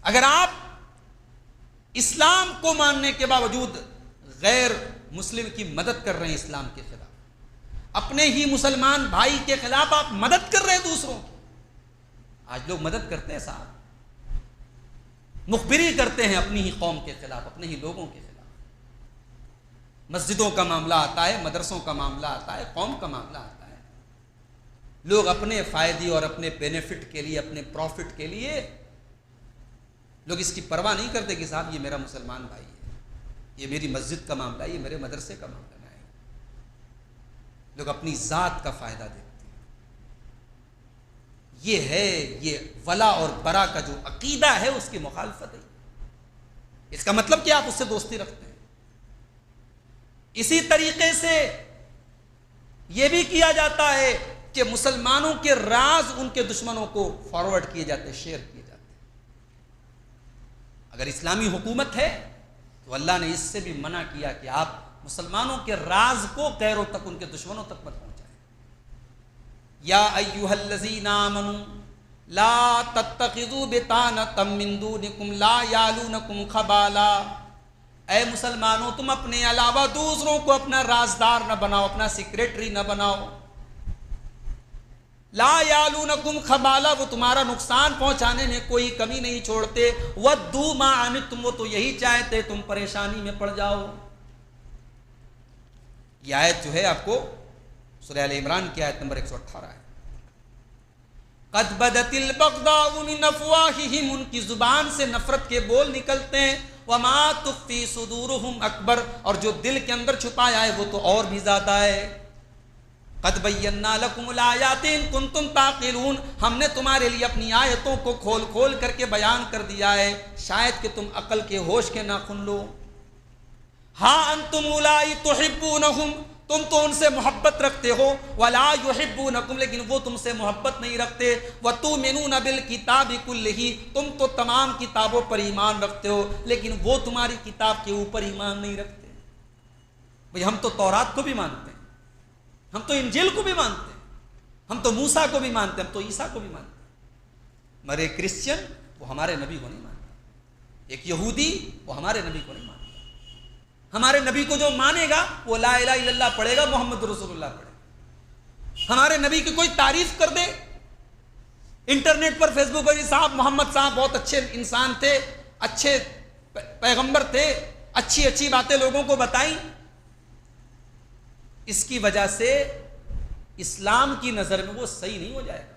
A: اگر آپ اسلام کو ماننے کے باوجود غیر مسلم کی مدد کر رہے ہیں، اسلام کے خلاف، اپنے ہی مسلمان بھائی کے خلاف آپ مدد کر رہے ہیں دوسروں کی۔ آج لوگ مدد کرتے ہیں صاحب، مخبری کرتے ہیں اپنی ہی قوم کے خلاف، اپنے ہی لوگوں کے خلاف۔ مسجدوں کا معاملہ آتا ہے، مدرسوں کا معاملہ آتا ہے، قوم کا معاملہ آتا ہے، لوگ اپنے فائدے اور اپنے بینیفٹ کے لیے، اپنے پروفٹ کے لیے لوگ اس کی پرواہ نہیں کرتے کہ صاحب یہ میرا مسلمان بھائی ہے، یہ میری مسجد کا معاملہ ہے، یہ میرے مدرسے کا معاملہ ہے۔ لوگ اپنی ذات کا فائدہ دیتے ہیں۔ یہ ہے، یہ ولا اور برا کا جو عقیدہ ہے اس کی مخالفت ہے۔ اس کا مطلب کہ آپ اس سے دوستی رکھتے ہیں۔ اسی طریقے سے یہ بھی کیا جاتا ہے کہ مسلمانوں کے راز ان کے دشمنوں کو فارورڈ کیے جاتے، شیئر کیے جاتے۔ اگر اسلامی حکومت ہے تو اللہ نے اس سے بھی منع کیا کہ آپ مسلمانوں کے راز کو غیروں تک، ان کے دشمنوں تک مت پہنچائیں۔ یا ایھا الذین آمنوا لا تتخذوا بطانۃ من دونکم لا یالونکم خبالا، اے مسلمانوں تم اپنے علاوہ دوسروں کو اپنا رازدار نہ بناؤ، اپنا سیکریٹری نہ بناؤ. لا یالونکم خبالا، وہ تمہارا نقصان پہنچانے میں کوئی کمی نہیں چھوڑتے. ودوا ما عنتم، وہ تو یہی چاہتے تم پریشانی میں پڑ جاؤ. یہ آیت جو ہے آپ کو سورہ آل عمران کی آیت نمبر 118 ہے. قد بدت البغضاء من افواہہم، ان کی زبان سے نفرت کے بول نکلتے ہیں. وما تخفی صدورہم اکبر، اور جو دل کے اندر چھپایا ہے وہ تو اور بھی زیادہ ہے. قد بینا لکم الآیات ان کنتم تعقلون، ہم نے تمہارے لیے اپنی آیتوں کو کھول کھول کر کے بیان کر دیا ہے، شاید کہ تم عقل کے ہوش کے ناخن لو. ہاں انتم اولائی تحبونہم، تم تو ان سے محبت رکھتے ہو. ولا یحبونکم، لیکن وہ تم سے محبت نہیں رکھتے. وتؤمنون بالکتاب کلہ، تم تو تمام کتابوں پر ایمان رکھتے ہو، لیکن وہ تمہاری کتاب کے اوپر ایمان نہیں رکھتے. بھئی ہم تو تورات کو بھی مانتے ہیں، ہم تو انجیل کو بھی مانتے ہیں، ہم تو موسیٰ کو بھی مانتے ہیں، ہم تو عیسیٰ کو بھی مانتے ہیں، مگر ایک کرسچن وہ ہمارے نبی کو نہیں مانتا، ایک یہودی وہ ہمارے نبی کو نہیں مانتا. ہمارے نبی کو جو مانے گا وہ لا الہ الا اللہ پڑھے گا، محمد رسول اللہ پڑھے گا. ہمارے نبی کی کوئی تعریف کر دے انٹرنیٹ پر، فیس بک پر، صاحب محمد صاحب بہت اچھے انسان تھے، اچھے پیغمبر تھے، اچھی اچھی باتیں لوگوں کو بتائیں، اس کی وجہ سے اسلام کی نظر میں وہ صحیح نہیں ہو جائے گا.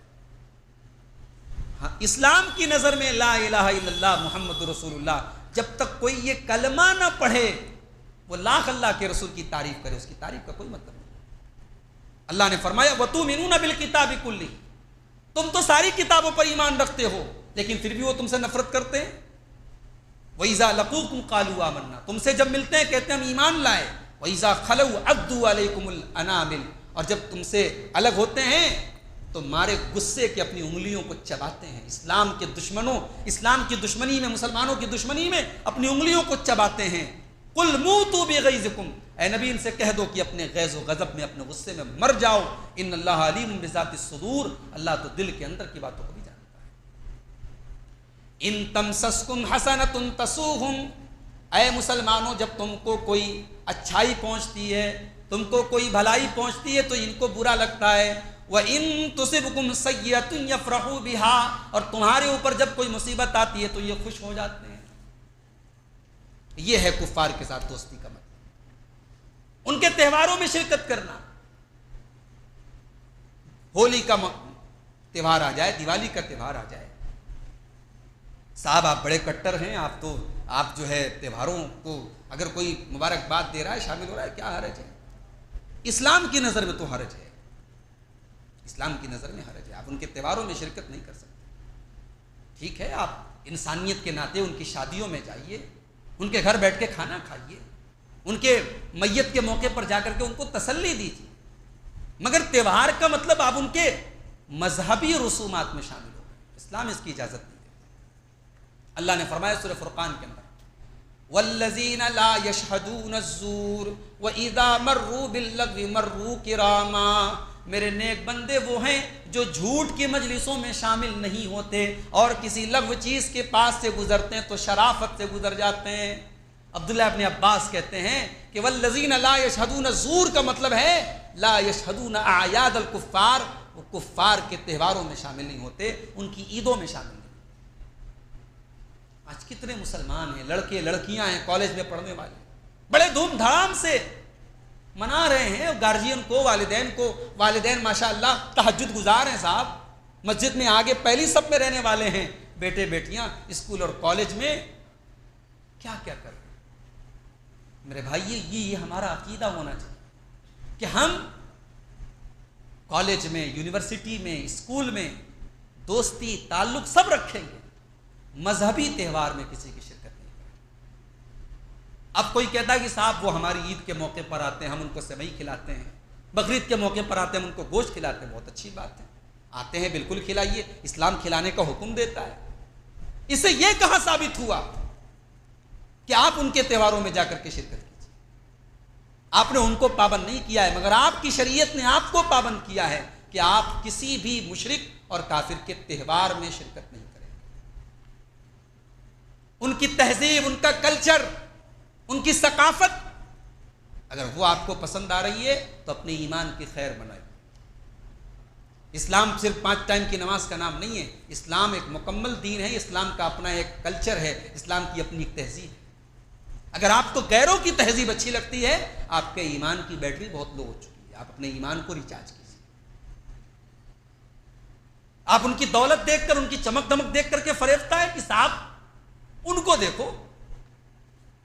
A: ہاں اسلام کی نظر میں لا الہ الا اللہ محمد رسول اللہ، جب تک کوئی یہ کلمہ نہ پڑھے، وہ لاکھ اللہ کے رسول کی تعریف کرے، اس کی تعریف کا کوئی مطلب نہیں. اللہ نے فرمایا وَتُؤْمِنُونَ بِالْكِتَابِ كُلِّهِ، تم تو ساری کتابوں پر ایمان رکھتے ہو، لیکن پھر بھی وہ تم سے نفرت کرتے ہیں. وَإِذَا لَقُوكُمْ قَالُوا آمَنَّا، تم سے جب ملتے ہیں کہتے ہیں ہم ایمان لائے. وَإِذَا خَلَوْا عَضُّوا عَلَيْكُمُ الْأَنَامِلَ، اور جب تم سے الگ ہوتے ہیں تو مارے غصے کے اپنی انگلیوں کو چباتے ہیں. اسلام کے دشمنوں، اسلام کی دشمنی میں، مسلمانوں کی دشمنی میں اپنی انگلیوں کو چباتے ہیں. قُلْ مُوتُوا بِغَيْظِكُمْ، اے نبی ان سے کہہ دو کہ اپنے غیظ و غضب میں، اپنے غصے میں مر جاؤ. ان اللہ علیم بذات الصدور، اللہ تو دل کے اندر کی باتوں کو بھی جانتا ہے. ان تمسسکم حسنۃ تسؤہم، اے مسلمانوں جب تم کو کوئی اچھائی پہنچتی ہے، تم کو کوئی بھلائی پہنچتی ہے تو ان کو برا لگتا ہے. وَإِن تُصِبْكُمْ سَيِّئَةٌ يَفْرَحُوا بِهَا، اور تمہارے اوپر جب کوئی مصیبت آتی ہے تو یہ خوش ہو جاتے ہیں. یہ ہے کفار کے ساتھ دوستی کا مطلب. ان کے تہواروں میں شرکت کرنا، ہولی کا تہوار آ جائے، دیوالی کا تہوار آ جائے، صاحب آپ بڑے کٹر ہیں، آپ جو ہے تہواروں کو اگر کوئی مبارکباد دے رہا ہے، شامل ہو رہا ہے، کیا حرج ہے؟ اسلام کی نظر میں تو حرج ہے، اسلام کی نظر میں حرج ہے. آپ ان کے تہواروں میں شرکت نہیں کر سکتے. ٹھیک ہے آپ انسانیت کے ناطے ان کی شادیوں میں جائیے، ان کے گھر بیٹھ کے کھانا کھائیے، ان کے میت کے موقع پر جا کر کے ان کو تسلی دیجیے، مگر تہوار کا مطلب آپ ان کے مذہبی رسومات میں شامل ہو گئے. اسلام اس کی اجازت نہیں دیتا. اللہ نے فرمایا سورہ فرقان کے اندر وَالَّذِينَ لَا يَشْهَدُونَ الزُّورَ وَإِذَا مَرُّوا بِاللَّغْوِ مَرُّوا كِرَامًا، میرے نیک بندے وہ ہیں جو جھوٹ کی مجلسوں میں شامل نہیں ہوتے اور کسی لغو چیز کے پاس سے گزرتے ہیں تو شرافت سے گزر جاتے ہیں. عبداللہ ابن عباس کہتے ہیں کہ وَالَّذِينَ لَا يَشْهَدُونَ الزُّورَ کا مطلب ہے لا يَشْهَدُونَ أَعْيَادَ الْكُفَّارِ، وہ کفار کے تہواروں میں شامل نہیں ہوتے، ان کی عیدوں میں شامل نہیں. آج کتنے مسلمان ہیں، لڑکے لڑکیاں ہیں، کالج میں پڑھنے والے، بڑے دھوم دھام سے منا رہے ہیں گارجین کو، والدین ماشاءاللہ تہجد گزار ہیں صاحب، مسجد میں آگے پہلی صف میں رہنے والے ہیں، بیٹے بیٹیاں اسکول اور کالج میں کیا کیا کر رہے ہیں. میرے بھائی یہ ہمارا عقیدہ ہونا چاہیے کہ ہم کالج میں، یونیورسٹی میں، اسکول میں دوستی تعلق سب رکھیں گے، مذہبی تہوار میں کسی کی شرکت نہیں کریں. اب کوئی کہتا ہے کہ صاحب وہ ہماری عید کے موقع پر آتے ہیں، ہم ان کو سیوئی کھلاتے ہیں، بقرعید کے موقع پر آتے ہیں ہم ان کو گوشت کھلاتے ہیں. بہت اچھی بات ہے، آتے ہیں بالکل کھلائیے، اسلام کھلانے کا حکم دیتا ہے. اس سے یہ کہاں ثابت ہوا کہ آپ ان کے تہواروں میں جا کر کے شرکت کیجیے؟ آپ نے ان کو پابند نہیں کیا ہے، مگر آپ کی شریعت نے آپ کو پابند کیا ہے کہ آپ کسی بھی مشرک اور کافر کے تہوار میں شرکت نہیں کریں. ان کی تہذیب، ان کا کلچر، ان کی ثقافت، اگر وہ آپ کو پسند آ رہی ہے تو اپنے ایمان کی خیر بنائے۔ اسلام صرف 5 ٹائم کی نماز کا نام نہیں ہے، اسلام ایک مکمل دین ہے، اسلام کا اپنا ایک کلچر ہے، اسلام کی اپنی ایک تہذیب ہے۔ اگر آپ کو غیروں کی تہذیب اچھی لگتی ہے، آپ کے ایمان کی بیٹری بہت لو ہو چکی ہے، آپ اپنے ایمان کو ریچارج کیجیے۔ آپ ان کی دولت دیکھ کر، ان کی چمک دمک دیکھ کر کے فریفتہ ہے کہ صاحب ان کو دیکھو،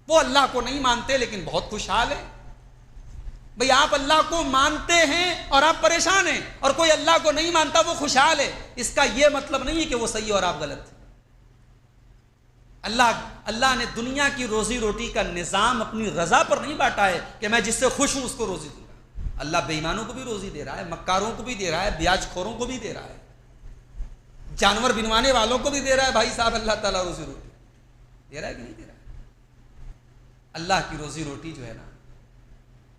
A: وہ اللہ کو نہیں مانتے لیکن بہت خوشحال ہے۔ بھئی آپ اللہ کو مانتے ہیں اور آپ پریشان ہیں، اور کوئی اللہ کو نہیں مانتا وہ خوشحال ہے، اس کا یہ مطلب نہیں ہے کہ وہ صحیح اور آپ غلط ہیں۔ اللہ نے دنیا کی روزی روٹی کا نظام اپنی رضا پر نہیں بانٹا ہے کہ میں جس سے خوش ہوں اس کو روزی دوں گا۔ اللہ بے ایمانوں کو بھی روزی دے رہا ہے، مکاروں کو بھی دے رہا ہے، بیاج خوروں کو بھی دے رہا ہے، جانور بنوانے والوں کو بھی دے رہا ہے۔ بھائی صاحب اللہ تعالیٰ روزی روٹی دے رہا ہے کہ نہیں دے رہا ہے؟ اللہ کی روزی روٹی جو ہے نا،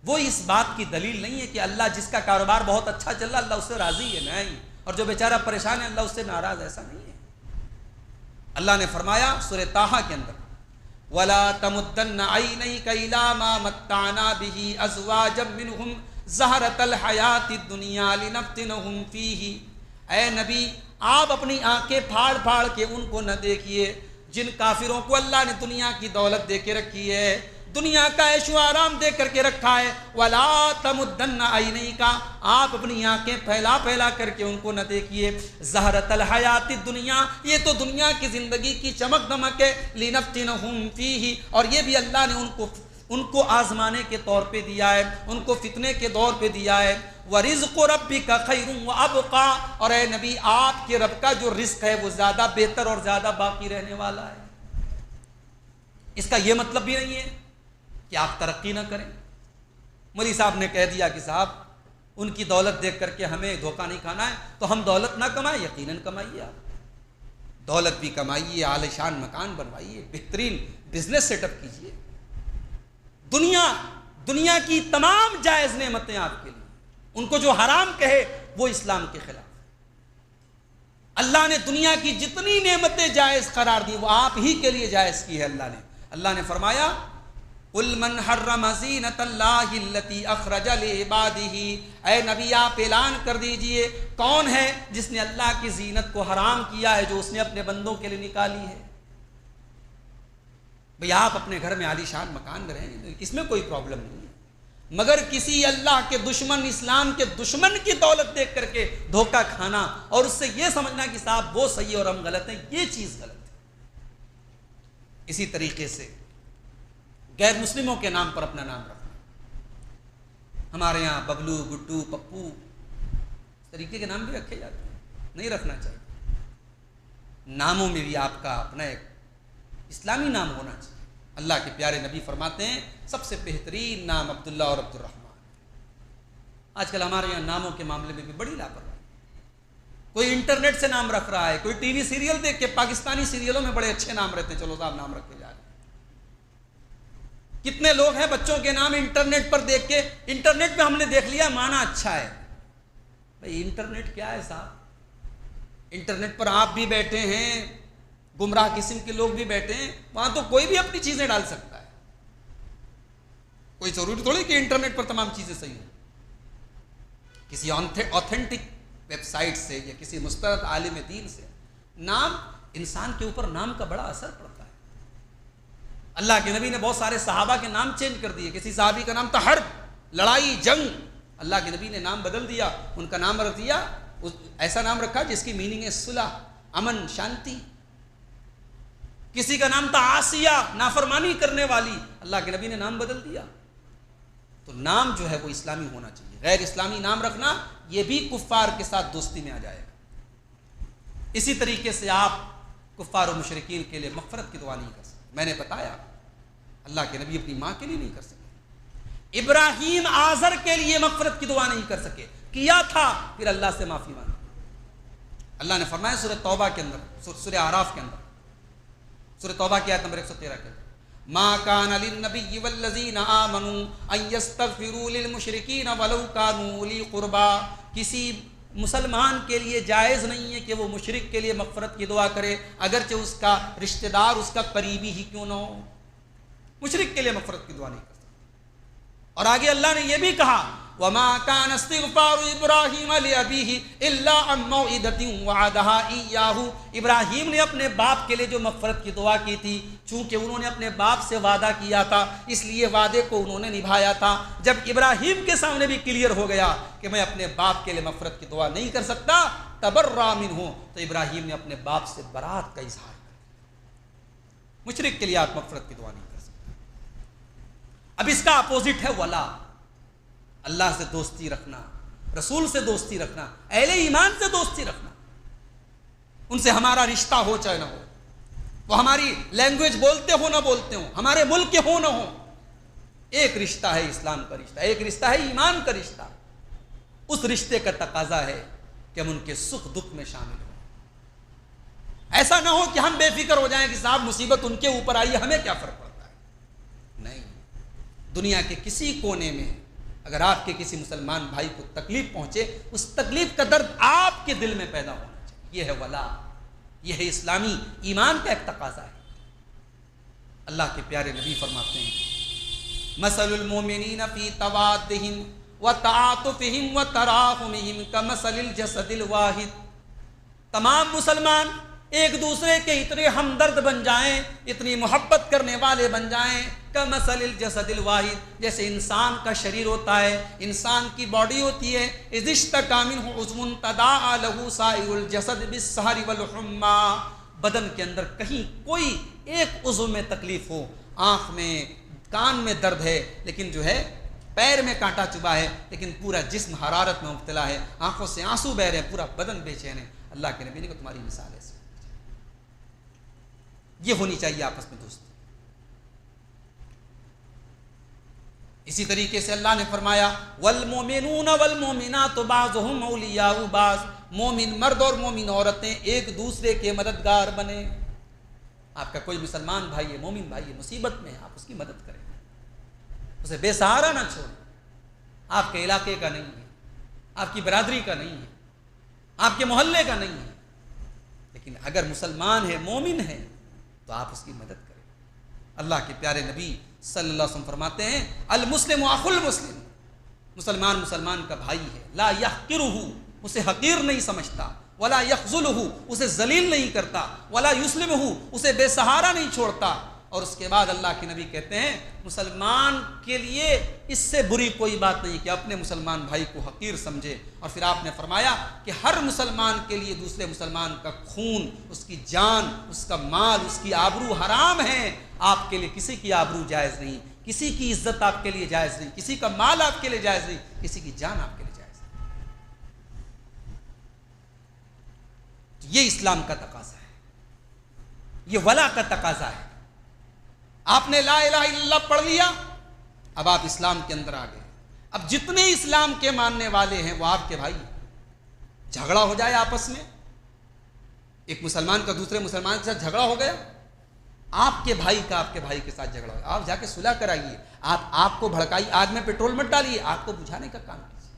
A: وہ اس بات کی دلیل نہیں ہے کہ اللہ جس کا کاروبار بہت اچھا چل رہا اللہ اس سے راضی ہے، نہیں، اور جو بیچارہ پریشان ہے اللہ اس سے ناراض، ایسا نہیں ہے۔ اللہ نے فرمایا سورہ طٰہٰ کے اندر، وَلَا تَمُدَّنَّ عَيْنَيْكَ إِلَىٰ مَا مَتَّعْنَا بِهِ أَزْوَاجًا مِّنْهُمْ زَهْرَةَ الْحَيَاةِ الدُّنْيَا لِنَفْتِنَهُمْ فِيهِ۔ اے نبی آپ اپنی آنکھیں پھاڑ پھاڑ کے ان کو نہ دیکھیے جن کافروں کو اللہ نے دنیا کی دولت دے کے رکھی ہے، دنیا کا عیش و آرام دے کر کے رکھا ہے۔ وَلَا تَمُدَّنَّ عَيْنَيْكَ آپ اپنی آنکھیں پھیلا پھیلا کر کے ان کو نہ دیکھیے، زَهْرَةَ الْحَيَاةِ الدُّنْيَا یہ تو دنیا کی زندگی کی چمک دمک ہے، لِنَفْتِنَهُمْ فِيهِ اور یہ بھی اللہ نے ان کو آزمانے کے طور پہ دیا ہے، ان کو فتنے کے دور پہ دیا ہے۔ وَرِزْقُ رَبِّكَ خَيْرٌ وَأَبْقَىٰ اور اے نبی آپ کے رب کا جو رزق ہے وہ زیادہ بہتر اور زیادہ باقی رہنے والا ہے۔ اس کا یہ مطلب بھی نہیں ہے کہ آپ ترقی نہ کریں۔ مولوی صاحب نے کہہ دیا کہ صاحب ان کی دولت دیکھ کر کے ہمیں دھوکہ نہیں کھانا ہے تو ہم دولت نہ کمائیں، یقیناً کمائیے، آپ دولت بھی کمائیے، عالی شان مکان بنوائیے، بہترین بزنس سیٹ اپ کیجیے۔ دنیا کی تمام جائز نعمتیں آپ کے لیے، ان کو جو حرام کہے وہ اسلام کے خلاف۔ اللہ نے دنیا کی جتنی نعمتیں جائز قرار دی وہ آپ ہی کے لیے جائز کی ہے۔ اللہ نے فرمایا قُلْ مَنْ حَرَّمَ زِینَةَ اللَّهِ الَّتِي أَخْرَجَ لِعِبَادِهِ اے نبی آپ اعلان کر دیجئے کون ہے جس نے اللہ کی زینت کو حرام کیا ہے جو اس نے اپنے بندوں کے لیے نکالی ہے۔ بھئی آپ اپنے گھر میں عالی شان مکان میں رہیں، اس میں کوئی پرابلم نہیں ہے، مگر کسی اللہ کے دشمن، اسلام کے دشمن کی دولت دیکھ کر کے دھوکہ کھانا اور اس سے یہ سمجھنا کہ صاحب وہ صحیح اور ہم غلط ہیں، یہ چیز غلط ہے۔ اسی طریقے سے غیر مسلموں کے نام پر اپنا نام رکھنا، ہمارے یہاں ببلو، گڈو، پپو اس طریقے کے نام بھی رکھے جاتے ہیں، نہیں رکھنا چاہیے۔ ناموں میں بھی آپ کا اپنا ایک اسلامی نام ہونا چاہیے۔ اللہ کے پیارے نبی فرماتے ہیں سب سے بہترین نام عبداللہ اور عبد الرحمن۔ آج کل ہمارے یہاں ناموں کے معاملے میں بھی بڑی لاپرواہی، کوئی انٹرنیٹ سے نام رکھ رہا ہے، کوئی ٹی وی سیریل دیکھ کے، پاکستانی سیریلوں میں بڑے اچھے نام رہتے ہیں، چلو صاحب نام رکھے جا رہے ہیں۔ کتنے لوگ ہیں بچوں کے نام انٹرنیٹ پر دیکھ کے، انٹرنیٹ پہ ہم نے دیکھ لیا معنی اچھا ہے۔ بھئی انٹرنیٹ کیا ہے صاحب؟ انٹرنیٹ پر آپ بھی بیٹھے ہیں، گمراہ قسم کے لوگ بھی بیٹھے ہیں، وہاں تو کوئی بھی اپنی چیزیں ڈال سکتا ہے، کوئی ضروری تھوڑی کہ انٹرنیٹ پر تمام چیزیں صحیح ہوں۔ کسی آتھینٹک ویب سائٹ سے یا کسی مستند عالم دین سے نام، انسان کے اوپر نام کا بڑا اثر پڑتا ہے۔ اللہ کے نبی نے بہت سارے صحابہ کے نام چینج کر دیے، کسی صحابی کا نام تھا حرب، لڑائی، جنگ، اللہ کے نبی نے نام بدل دیا، ان کا نام رکھ دیا، ایسا نام رکھا جس کی میننگ ہے صلح، امن، شانتی۔ کسی کا نام تھا آسیہ، نافرمانی کرنے والی، اللہ کے نبی نے نام بدل دیا۔ تو نام جو ہے وہ اسلامی ہونا چاہیے، غیر اسلامی نام رکھنا یہ بھی کفار کے ساتھ دوستی میں آ جائے گا۔ اسی طریقے سے آپ کفار و مشرکین کے لیے مغفرت کی دعا نہیں کر سکتے۔ میں نے بتایا اللہ کے نبی اپنی ماں کے لیے نہیں کر سکے، ابراہیم آزر کے لیے مغفرت کی دعا نہیں کر سکے، کیا تھا پھر اللہ سے معافی مانگی۔ اللہ نے فرمایا سورہ توبہ کے اندر، سورہ اعراف کے اندر، سورہ توبہ کی آیت نمبر 113 کے اندر، ما کان للنبی والذین آمنوا ان یستغفروا للمشرکین ولو کانوا اولی قربا، کسی مسلمان کے لیے جائز نہیں ہے کہ وہ مشرک کے لیے مغفرت کی دعا کرے اگرچہ اس کا رشتہ دار، اس کا قریبی ہی کیوں نہ ہو۔ مشرک کے لیے مغفرت کی دعا نہیں کر سکتے۔ اور آگے اللہ نے یہ بھی کہا وَمَا كَانَ اسْتِغْفَارُ إِبْرَاهِيمَ لِأَبِيهِ إِلَّا عَن مَّوْعِدَةٍ وَعَدَهَا إِيَّاهُ، ابراہیم نے اپنے باپ کے لیے جو مغفرت کی دعا کی تھی، چونکہ انہوں نے اپنے باپ سے وعدہ کیا تھا اس لیے وعدے کو انہوں نے نبھایا تھا۔ جب ابراہیم کے سامنے بھی کلیئر ہو گیا کہ میں اپنے باپ کے لیے مغفرت کی دعا نہیں کر سکتا، تبرأ منہ، تو ابراہیم نے اپنے باپ سے برات کا اظہار کیا۔ مشرک کے لیے آپ مغفرت کی دعا نہیں کر سکتے۔ اب اس کا اپوزٹ ہے ولا، اللہ سے دوستی رکھنا، رسول سے دوستی رکھنا، اہل ایمان سے دوستی رکھنا، ان سے ہمارا رشتہ ہو چاہے نہ ہو، وہ ہماری لینگویج بولتے ہو نہ بولتے ہو، ہمارے ملک کے ہو نہ ہو، ایک رشتہ ہے اسلام کا رشتہ، ایک رشتہ ہے ایمان کا رشتہ۔ اس رشتے کا تقاضا ہے کہ ہم ان کے سکھ دکھ میں شامل ہوں۔ ایسا نہ ہو کہ ہم بے فکر ہو جائیں کہ صاحب مصیبت ان کے اوپر آئی ہے، ہمیں کیا فرق پڑتا ہے۔ نہیں، دنیا کے کسی کونے میں اگر آپ کے کسی مسلمان بھائی کو تکلیف پہنچے، اس تکلیف کا درد آپ کے دل میں پیدا ہونا چاہیے۔ یہ ہے ولا، یہ ہے اسلامی ایمان کا ایک تقاضا ہے۔ اللہ کے پیارے نبی فرماتے ہیں مثل المؤمنین فی توادہم وتعاطفہم وتراحمہم کمثل الجسد الواحد، تمام مسلمان ایک دوسرے کے اتنے ہمدرد بن جائیں، اتنی محبت کرنے والے بن جائیں، کمثل الجسد الواحد، جیسے انسان کا شریر ہوتا ہے، انسان کی باڈی ہوتی ہے، اذ اشتکا منہ عضو تداعی لہ سائر الجسد بالسہر والحمى، بدن کے اندر کہیں کوئی ایک عضو میں تکلیف ہو، آنکھ میں، کان میں درد ہے، لیکن جو ہے پیر میں کانٹا چبھا ہے، لیکن پورا جسم حرارت میں مبتلا ہے، آنکھوں سے آنسو بہ رہے ہیں، پورا بدن بے چین ہے، اللہ کے نبی نے کہا تمہاری مثال ایسی، یہ ہونی چاہیے آپس میں دوستی۔ اسی طریقے سے اللہ نے فرمایا والمؤمنون والمؤمنات بعضهم اولیاء بعض، مومن مرد اور مومن عورتیں ایک دوسرے کے مددگار بنے۔ آپ کا کوئی مسلمان بھائی ہے، مومن بھائی ہے، مصیبت میں ہے، آپ اس کی مدد کریں، اسے بے سہارا نہ چھوڑیں۔ آپ کے علاقے کا نہیں ہے، آپ کی برادری کا نہیں ہے، آپ کے محلے کا نہیں ہے، لیکن اگر مسلمان ہے، مومن ہے، تو آپ اس کی مدد کریں۔ اللہ کے پیارے نبی صلی اللہ علیہ وسلم فرماتے ہیں المسلم اخو المسلم، مسلمان مسلمان کا بھائی ہے، لا یحقرہ، اسے حقیر نہیں سمجھتا، ولا یخذلہ، اسے ذلیل نہیں کرتا، ولا یسلمہ، اسے بے سہارا نہیں چھوڑتا۔ اور اس کے بعد اللہ کے نبی کہتے ہیں مسلمان کے لیے اس سے بری کوئی بات نہیں کہ اپنے مسلمان بھائی کو حقیر سمجھے۔ اور پھر آپ نے فرمایا کہ ہر مسلمان کے لیے دوسرے مسلمان کا خون، اس کی جان، اس کا مال، اس کی آبرو حرام ہے۔ آپ کے لیے کسی کی آبرو جائز نہیں، کسی کی عزت آپ کے لیے جائز نہیں، کسی کا مال آپ کے لیے جائز نہیں، کسی کی جان آپ کے لیے جائز نہیں۔ یہ اسلام کا تقاضا ہے، یہ ولا کا تقاضا ہے۔ آپ نے لا الہ الا اللہ پڑھ لیا، اب آپ اسلام کے اندر آ گئے، اب جتنے اسلام کے ماننے والے ہیں وہ آپ کے بھائی ہیں۔ جھگڑا ہو جائے آپس میں، ایک مسلمان کا دوسرے مسلمان کے ساتھ جھگڑا ہو گیا، آپ کے بھائی کا آپ کے بھائی کے ساتھ جھگڑا ہو گیا، آپ جا کے صلح کرائیے، آپ کو بھڑکائی آگ میں پیٹرول مت ڈالیے، آگ کو بجھانے کا کام کیجیے۔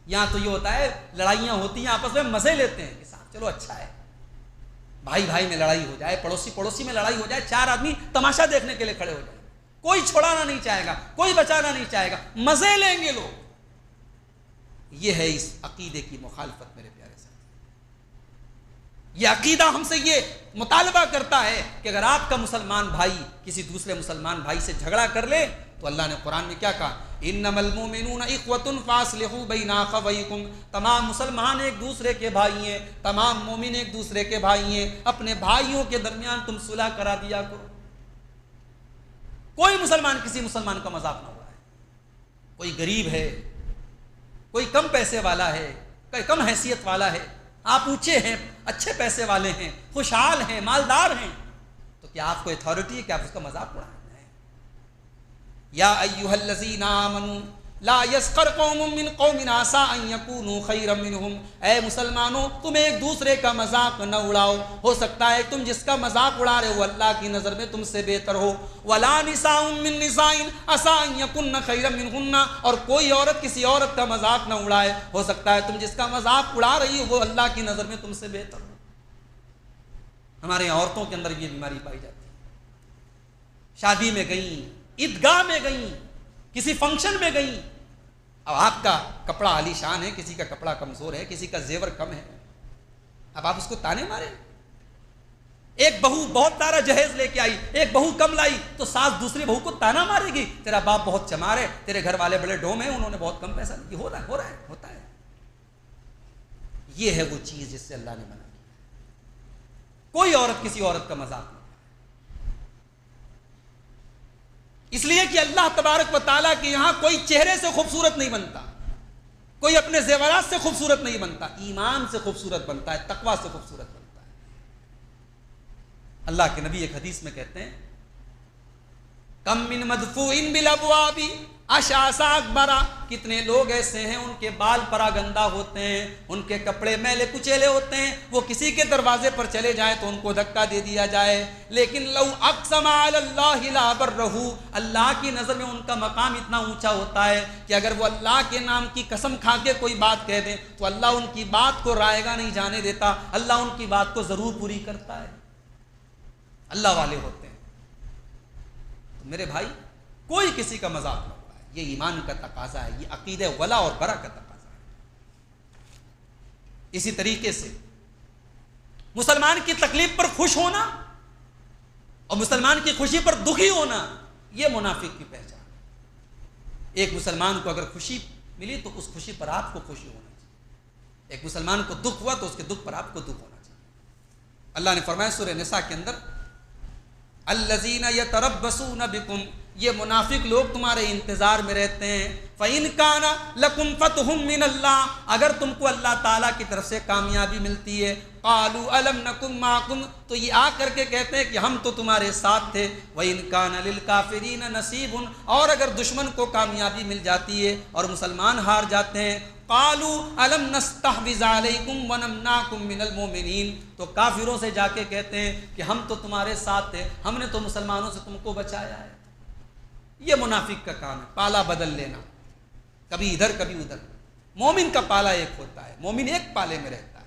A: یہاں تو یہ ہوتا ہے لڑائیاں ہوتی ہیں آپس میں، مزے لیتے ہیں کہ صاحب چلو اچھا ہے، بھائی بھائی میں لڑائی ہو جائے، پڑوسی پڑوسی میں لڑائی ہو جائے، چار آدمی تماشا دیکھنے کے لیے کھڑے ہو جائیں، کوئی چھڑانا نہیں چاہے گا، کوئی بچانا نہیں چاہے گا، مزے لیں گے لوگ۔ یہ ہے اس عقیدے کی مخالفت میرے پیارے ساتھ۔ یہ عقیدہ ہم سے یہ مطالبہ کرتا ہے کہ اگر آپ کا مسلمان بھائی کسی دوسرے مسلمان بھائی سے جھگڑا کر لے تو اللہ نے قرآن میں کیا کہا انما المؤمنون اخوۃ فاصلحوا بین اخویکم، تمام مسلمان ایک دوسرے کے بھائی ہیں، تمام مومن ایک دوسرے کے بھائی ہیں، اپنے بھائیوں کے درمیان تم صلح کرا دیا کرو۔ کوئی مسلمان کسی مسلمان کا مذاق نہ اڑائے، کوئی غریب ہے، کوئی کم پیسے والا ہے، کوئی کم حیثیت والا ہے، آپ اونچے ہیں، اچھے پیسے والے ہیں، خوشحال ہیں، مالدار ہیں، تو کیا آپ کو اتھارٹی ہے کہ آپ اس کا مذاق اڑائیں؟ یا ایھا الذین آمنوا لا یسخر قوم من قوم عسى ان یکونوا خیرا منہم، اے مسلمانوں تم ایک دوسرے کا مذاق نہ اڑاؤ، ہو سکتا ہے تم جس کا مذاق اڑا رہے ہو اللہ کی نظر میں تم سے بہتر ہو۔ ولا نساء من نساء عسى ان یکن خیرا منہن، اور کوئی عورت کسی عورت کا مذاق نہ اڑائے، ہو سکتا ہے تم جس کا مذاق اڑا رہی ہو وہ اللہ کی نظر میں تم سے بہتر ہو۔ ہمارے عورتوں کے اندر یہ بیماری پائی جاتی ہے، شادی میں گئیں، عیدگاہ میں گئیں، کسی فنکشن میں گئیں، اب آپ کا کپڑا عالی شان ہے، کسی کا کپڑا کمزور ہے، کسی کا زیور کم ہے، اب آپ اس کو تانے مارے؟ ایک بہو بہت سارا جہیز لے کے آئی، ایک بہو کم لائی، تو ساس دوسری بہو کو تانا مارے گی، تیرا باپ بہت چمار ہے، تیرے گھر والے بڑے ڈوم ہیں، انہوں نے بہت کم پیسہ لیا۔ ہو رہا ہے ہوتا ہے۔ یہ ہے وہ چیز جس سے اللہ نے منع کیا۔ کوئی عورت کسی عورت کا مذاق نہیں، اس لیے کہ اللہ تبارک و تعالیٰ کے یہاں کوئی چہرے سے خوبصورت نہیں بنتا، کوئی اپنے زیورات سے خوبصورت نہیں بنتا، ایمان سے خوبصورت بنتا ہے، تقوی سے خوبصورت بنتا ہے۔ اللہ کے نبی ایک حدیث میں کہتے ہیں، کم من مدفوع بالابواب اشعث اکبرا، کتنے لوگ ایسے ہیں ان کے بال پراگندہ ہوتے ہیں، ان کے کپڑے میلے کچیلے ہوتے ہیں، وہ کسی کے دروازے پر چلے جائیں تو ان کو دھکا دے دیا جائے، لیکن لو اقسم علی اللہ لا برہ، اللہ کی نظر میں ان کا مقام اتنا اونچا ہوتا ہے کہ اگر وہ اللہ کے نام کی قسم کھا کے کوئی بات کہہ دیں تو اللہ ان کی بات کو رائے گا نہیں جانے دیتا، اللہ ان کی بات کو ضرور پوری کرتا ہے۔ اللہ والے ہوتے ہیں۔ تو میرے بھائی، کوئی کسی کا مذاق نہ اڑائے، یہ ایمان کا تقاضا ہے، یہ عقیدہ ولا اور برا کا تقاضا ہے۔ اسی طریقے سے مسلمان کی تکلیف پر خوش ہونا اور مسلمان کی خوشی پر دکھی ہونا، یہ منافق کی پہچان ہے۔ ایک مسلمان کو اگر خوشی ملی تو اس خوشی پر آپ کو خوشی ہونا چاہیے، ایک مسلمان کو دکھ ہوا تو اس کے دکھ پر آپ کو دکھ ہونا چاہیے۔ اللہ نے فرمایا سورہ نساء کے اندر، الذین یتربصون بکم، یہ منافق لوگ تمہارے انتظار میں رہتے ہیں، فَإِنْ كَانَ لَكُمْ فَتْحٌ مِّنَ اللَّهِ، اگر تم کو اللہ تعالیٰ کی طرف سے کامیابی ملتی ہے، قَالُوا أَلَمْ نَكُنْ مَعَكُمْ، تو یہ آ کر کے کہتے ہیں کہ ہم تو تمہارے ساتھ تھے، وَإِنْ كَانَ لِلْكَافِرِينَ نَصِيبٌ، اور اگر دشمن کو کامیابی مل جاتی ہے اور مسلمان ہار جاتے ہیں، قَالُوا أَلَمْ نَسْتَحْوِذْ عَلَيْكُمْ وَنَمْنَعْكُمْ مِنَ الْمُؤْمِنِينَ، تو کافروں سے جا کے کہتے ہیں کہ ہم تو تمہارے ساتھ تھے، ہم نے تو مسلمانوں سے تم کو بچایا ہے۔ یہ منافق کا کام ہے، پالا بدل لینا، کبھی ادھر کبھی ادھر۔ مومن کا پالا ایک ہوتا ہے، مومن ایک پالے میں رہتا ہے،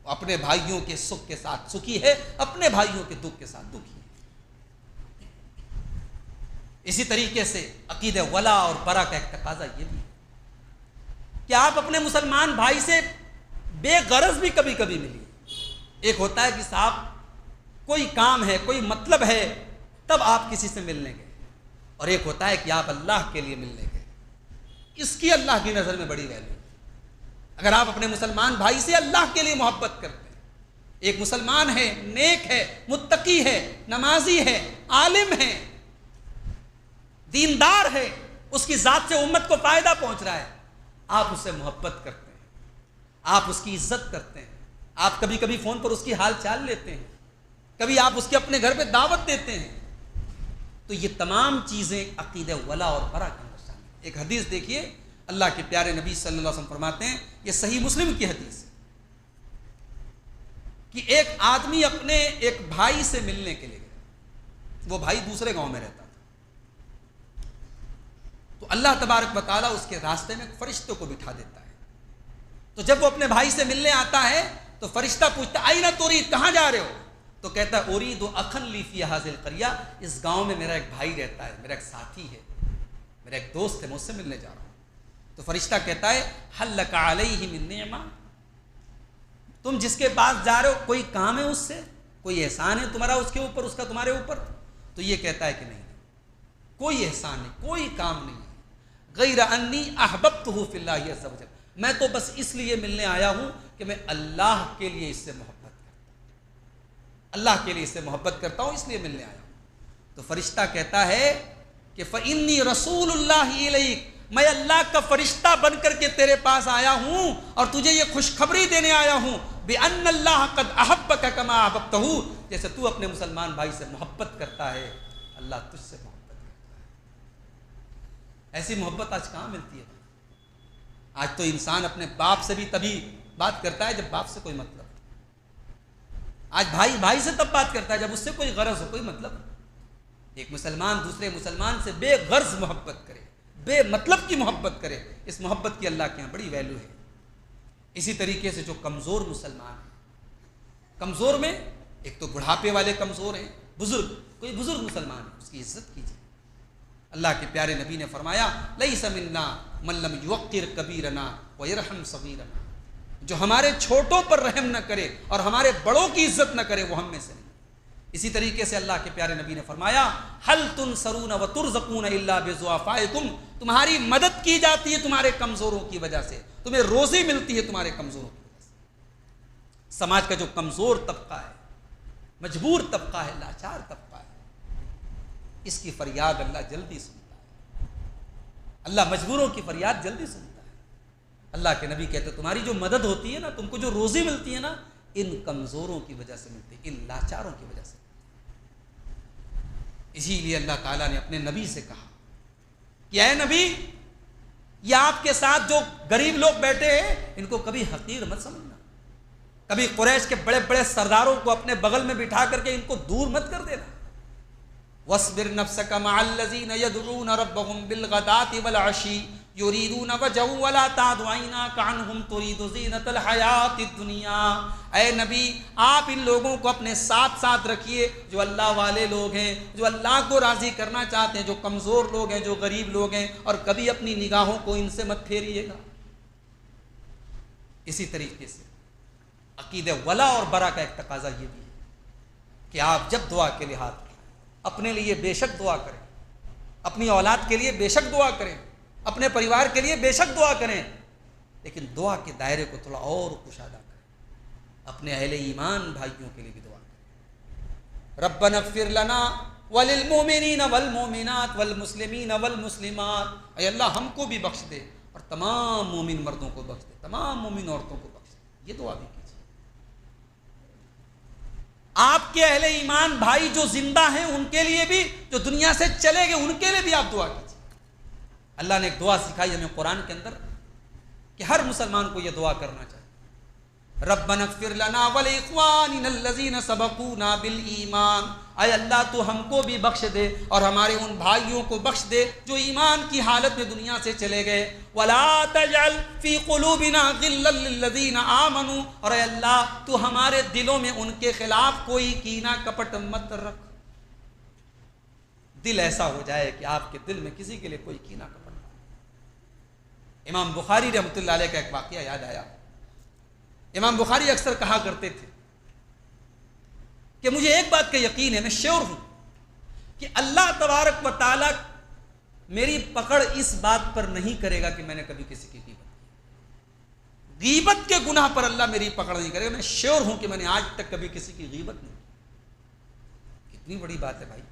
A: وہ اپنے بھائیوں کے سکھ کے ساتھ سکھی ہے، اپنے بھائیوں کے دکھ کے ساتھ دکھی ہے۔ اسی طریقے سے عقیدہ ولا اور برا کا ایک تقاضا یہ بھی ہے کہ آپ اپنے مسلمان بھائی سے بے غرض بھی کبھی کبھی ملیے۔ ایک ہوتا ہے کہ صاحب کوئی کام ہے، کوئی مطلب ہے، تب آپ کسی سے ملنے گئے، اور ایک ہوتا ہے کہ آپ اللہ کے لیے ملنے گئے، اس کی اللہ کی نظر میں بڑی ویلیو ہے۔ اگر آپ اپنے مسلمان بھائی سے اللہ کے لیے محبت کرتے ہیں، ایک مسلمان ہے، نیک ہے، متقی ہے، نمازی ہے، عالم ہے، دیندار ہے، اس کی ذات سے امت کو فائدہ پہنچ رہا ہے، آپ اس سے محبت کرتے ہیں، آپ اس کی عزت کرتے ہیں، آپ کبھی کبھی فون پر اس کی حال چال لیتے ہیں، کبھی آپ اس کے اپنے گھر پہ دعوت دیتے ہیں، تو یہ تمام چیزیں عقیدہ ولا اور برا کا اندر شامل ہیں۔ ایک حدیث دیکھیے، اللہ کے پیارے نبی صلی اللہ علیہ وسلم فرماتے ہیں، یہ صحیح مسلم کی حدیث ہے، کہ ایک آدمی اپنے ایک بھائی سے ملنے کے لیے گیا، وہ بھائی دوسرے گاؤں میں رہتا تھا، تو اللہ تبارک و تعالیٰ اس کے راستے میں فرشتوں کو بٹھا دیتا ہے، تو جب وہ اپنے بھائی سے ملنے آتا ہے تو فرشتہ پوچھتا ہے آئینہ ترید، کہاں جا رہے ہو؟ تو کہتا ہے ارید اخن لی فی ھذہ القریہ، اس گاؤں میں میرا ایک بھائی رہتا ہے، میرا ایک ساتھی ہے، میرا ایک دوست ہے، میں اس سے ملنے جا رہا ہوں۔ تو فرشتہ کہتا ہے ھل لک علیہ من نعمہ، تم جس کے پاس جا رہے ہو کوئی کام ہے اس سے، کوئی احسان ہے تمہارا اس کے اوپر، اس کا تمہارے اوپر؟ تو یہ کہتا ہے کہ نہیں، کوئی احسان نہیں، کوئی کام نہیں ہے، غیر انی احببتہ فی اللہ عز وجل، میں تو بس اس لیے ملنے آیا ہوں کہ میں اللہ کے لیے اس سے محبت کرتا ہوں، اللہ کے لیے اس سے محبت کرتا ہوں، اس لیے ملنے آیا ہوں۔ تو فرشتہ کہتا ہے کہ فإنی رسول اللہ الیک، میں اللہ کا فرشتہ بن کر کے تیرے پاس آیا ہوں اور تجھے یہ خوشخبری دینے آیا ہوں بأن اللہ قد احبک کما احببتہ، جیسے تو اپنے مسلمان بھائی سے محبت کرتا ہے، اللہ تجھ سے محبت کرتا ہے۔ ایسی محبت آج کہاں ملتی ہے؟ آج تو انسان اپنے باپ سے بھی تبھی بات کرتا ہے جب باپ سے کوئی مطلب، آج بھائی بھائی سے تب بات کرتا ہے جب اس سے کوئی غرض ہو، کوئی مطلب۔ ایک مسلمان دوسرے مسلمان سے بے غرض محبت کرے، بے مطلب کی محبت کرے، اس محبت کی اللہ کے یہاں بڑی ویلیو ہے۔ اسی طریقے سے جو کمزور مسلمان ہیں، کمزور میں ایک تو بڑھاپے والے کمزور ہیں، بزرگ، کوئی بزرگ مسلمان ہے اس کی عزت کیجیے۔ اللہ کے پیارے نبی نے فرمایا لیس منا من لم یوقر کبیرنا ویرحم صغیرنا، جو ہمارے چھوٹوں پر رحم نہ کرے اور ہمارے بڑوں کی عزت نہ کرے وہ ہم میں سے نہیں۔ اسی طریقے سے اللہ کے پیارے نبی نے فرمایا حل تنصرون وترزقون الا بضعفائکم، تمہاری مدد کی جاتی ہے تمہارے کمزوروں کی وجہ سے، تمہیں روزی ملتی ہے تمہارے کمزوروں کی وجہ سے۔ سماج کا جو کمزور طبقہ ہے، مجبور طبقہ ہے، لاچار طبقہ ہے، اس کی فریاد اللہ جلدی سنتا ہے۔ اللہ مجبوروں کی فریاد جلدی سنتا ہے۔ اللہ کے نبی کہتے تمہاری جو مدد ہوتی ہے نا، تم کو جو روزی ملتی ہے نا، ان کمزوروں کی وجہ سے ملتی ہے، ان لاچاروں کی وجہ سے۔ اسی لیے اللہ تعالیٰ نے اپنے نبی سے کہا کہ اے نبی، یہ آپ کے ساتھ جو غریب لوگ بیٹھے ہیں ان کو کبھی حقیر مت سمجھنا، کبھی قریش کے بڑے بڑے سرداروں کو اپنے بغل میں بٹھا کر کے ان کو دور مت کر دینا۔ وَاصْبِرْ نَفْسَكَ مَعَ الَّذِينَ يَدْعُونَ رَبَّهُمْ بِالْغَدَاةِ وَالْعَشِيِّ يُرِيدُونَ وَجْهَهُ وَلَا تَعْدُ عَيْنَاكَ عَنْهُمْ تُرِيدُ زِينَةَ الْحَيَاةِ الدُّنْيَا۔ اے نبی، آپ ان لوگوں کو اپنے ساتھ ساتھ رکھیے جو اللہ والے لوگ ہیں، جو اللہ کو راضی کرنا چاہتے ہیں، جو کمزور لوگ ہیں، جو غریب لوگ ہیں، اور کبھی اپنی نگاہوں کو ان سے مت پھیریے گا۔ اسی طریقے سے عقیدہ ولا اور برا کا ایک تقاضا یہ بھی ہے کہ آپ جب دعا کے لیے ہاتھ اپنے لیے بے شک دعا کریں، اپنی اولاد کے لیے بے شک دعا کریں، اپنے پریوار کے لیے بے شک دعا کریں، لیکن دعا کے دائرے کو تھوڑا اور کشادہ کریں، اپنے اہل ایمان بھائیوں کے لیے بھی دعا کریں۔ ربنا اغفر لنا وللمؤمنین والمؤمنات والمسلمین والمسلمات، اے اللہ ہم کو بھی بخش دے اور تمام مومن مردوں کو بخش دے، تمام مومن عورتوں کو بخش دے، یہ دعا بھی کیجیے۔ آپ کے اہل ایمان بھائی جو زندہ ہیں ان کے لیے بھی، جو دنیا سے چلے گئے ان کے لیے بھی آپ دعا کیجیے۔ اللہ نے ایک دعا سکھائی ہمیں قرآن کے اندر کہ ہر مسلمان کو یہ دعا کرنا چاہیے، ربنا اغفر لنا ولاخواننا الذین سبقونا بالایمان، اے اللہ تو ہم کو بھی بخش دے اور ہمارے ان بھائیوں کو بخش دے جو ایمان کی حالت میں دنیا سے چلے گئے، ولا تجعل فی قلوبنا غلا للذین آمنوا، اور اے اللہ تو ہمارے دلوں میں ان کے خلاف کوئی کینہ کپٹ مت رکھ، دل ایسا ہو جائے کہ آپ کے دل میں کسی کے لیے کوئی کینہ کپٹ نہ۔ امام بخاری رحمۃ اللہ علیہ کا ایک واقعہ یاد آیا۔ امام بخاری اکثر کہا کرتے تھے کہ مجھے ایک بات کا یقین ہے، میں شیور ہوں کہ اللہ تبارک و تعالیٰ میری پکڑ اس بات پر نہیں کرے گا کہ میں نے کبھی کسی کی غیبت کی، غیبت کے گناہ پر اللہ میری پکڑ نہیں کرے گا۔ میں شیور ہوں کہ میں نے آج تک کبھی کسی کی غیبت نہیں کی۔ کتنی بڑی بات ہے بھائی،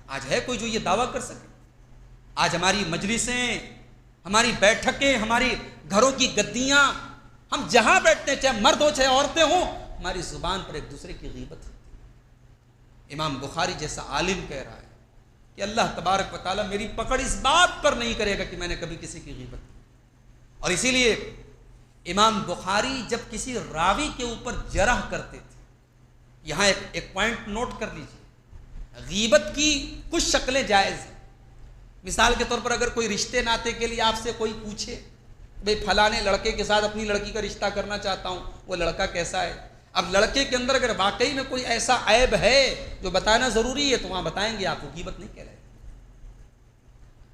A: آج ہے کوئی جو یہ دعویٰ کر سکے؟ آج ہماری مجلسیں، ہماری بیٹھکیں، ہماری گھروں کی گدیاں، ہم جہاں بیٹھتے ہیں چاہے مرد ہو چاہے عورتیں ہوں، ہماری زبان پر ایک دوسرے کی غیبت ہوتی ہے۔ امام بخاری جیسا عالم کہہ رہا ہے کہ اللہ تبارک و تعالیٰ میری پکڑ اس بات پر نہیں کرے گا کہ میں نے کبھی کسی کی غیبت کی۔ اور اسی لیے امام بخاری جب کسی راوی کے اوپر جرح کرتے تھے، یہاں ایک پوائنٹ نوٹ کر لیجیے، غیبت کی کچھ شکلیں جائز ہیں۔ مثال کے طور پر اگر کوئی رشتے ناطے کے لیے آپ سے کوئی پوچھے بھئی فلانے لڑکے کے ساتھ اپنی لڑکی کا رشتہ کرنا چاہتا ہوں، وہ لڑکا کیسا ہے، اب لڑکے کے اندر اگر واقعی میں کوئی ایسا عیب ہے جو بتانا ضروری ہے تو وہاں بتائیں گے، آپ کو غیبت نہیں کہہ رہے۔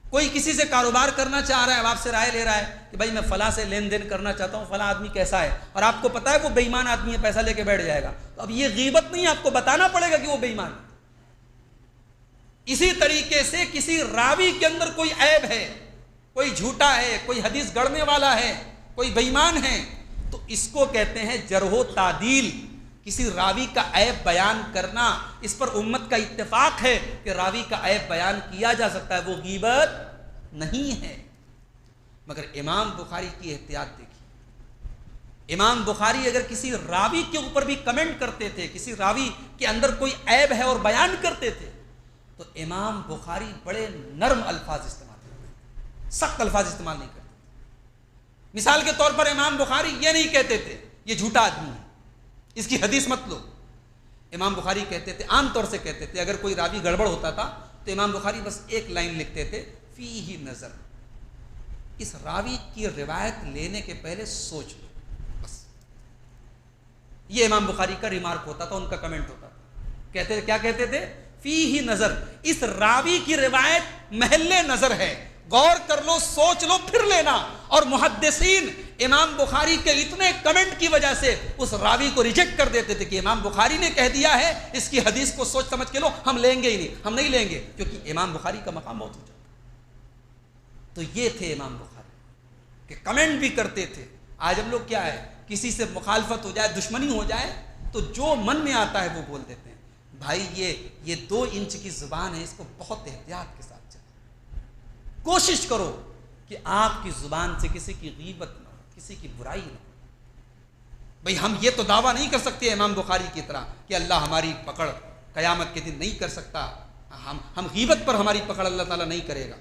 A: کوئی کسی سے کاروبار کرنا چاہ رہا ہے، اب آپ سے رائے لے رہا ہے کہ بھائی میں فلاں سے لین دین کرنا چاہتا ہوں، فلاں آدمی کیسا ہے، اور آپ کو پتہ ہے وہ بے ایمان آدمی ہے، پیسہ لے کے بیٹھ جائے گا، تو اب یہ غیبت نہیں، آپ کو بتانا پڑے گا کہ وہ بے ایمان ہے۔ اسی طریقے سے کسی راوی کے اندر کوئی عیب ہے، کوئی جھوٹا ہے، کوئی حدیث گڑنے والا ہے، کوئی بے ایمان ہے، تو اس کو کہتے ہیں جرح و تعدیل، کسی راوی کا عیب بیان کرنا۔ اس پر امت کا اتفاق ہے کہ راوی کا عیب بیان کیا جا سکتا ہے، وہ غیبت نہیں ہے۔ مگر امام بخاری کی احتیاط دیکھیے، امام بخاری اگر کسی راوی کے اوپر بھی کمنٹ کرتے تھے، کسی راوی کے اندر کوئی عیب ہے اور بیان کرتے تھے، تو امام بخاری بڑے نرم الفاظ استعمال کرتے تھے، سخت الفاظ استعمال نہیں کرتے تھے۔ مثال کے طور پر امام بخاری یہ نہیں کہتے تھے یہ جھوٹا آدمی ہے، اس کی حدیث مت لو۔ امام بخاری کہتے تھے، عام طور سے کہتے تھے، اگر کوئی راوی گڑبڑ ہوتا تھا تو امام بخاری بس ایک لائن لکھتے تھے، فیہ نظر، اس راوی کی روایت لینے کے پہلے سوچ لو، بس یہ امام بخاری کا ریمارک ہوتا تھا، ان کا کمنٹ ہوتا تھا۔ کہتے تھے، کیا کہتے تھے؟ فیہ نظر، اس راوی کی روایت محل نظر ہے، غور کر لو، سوچ لو، پھر لینا۔ اور محدثین امام بخاری کے اتنے کمنٹ کی وجہ سے اس راوی کو ریجیکٹ کر دیتے تھے کہ امام بخاری نے کہہ دیا ہے، اس کی حدیث کو سوچ سمجھ کے لو، ہم لیں گے ہی نہیں، ہم نہیں لیں گے، کیونکہ امام بخاری کا مقام بہت اونچا تھا۔ تو یہ تھے امام بخاری کہ کمنٹ بھی کرتے تھے۔ آج ہم لوگ کیا ہے، کسی سے مخالفت ہو جائے، دشمنی ہو جائے تو جو من میں آتا ہے وہ بول دیتے ہیں۔ بھائی یہ 2 انچ کی زبان ہے، اس کو بہت احتیاط کے ساتھ چلیں۔ کوشش کرو کہ آپ کی زبان سے کسی کی غیبت نہ ہو، کسی کی برائی نہ ہو۔ بھئی ہم یہ تو دعویٰ نہیں کر سکتے امام بخاری کی طرح کہ اللہ ہماری پکڑ قیامت کے دن نہیں کر سکتا، ہم غیبت پر ہماری پکڑ اللہ تعالیٰ نہیں کرے گا،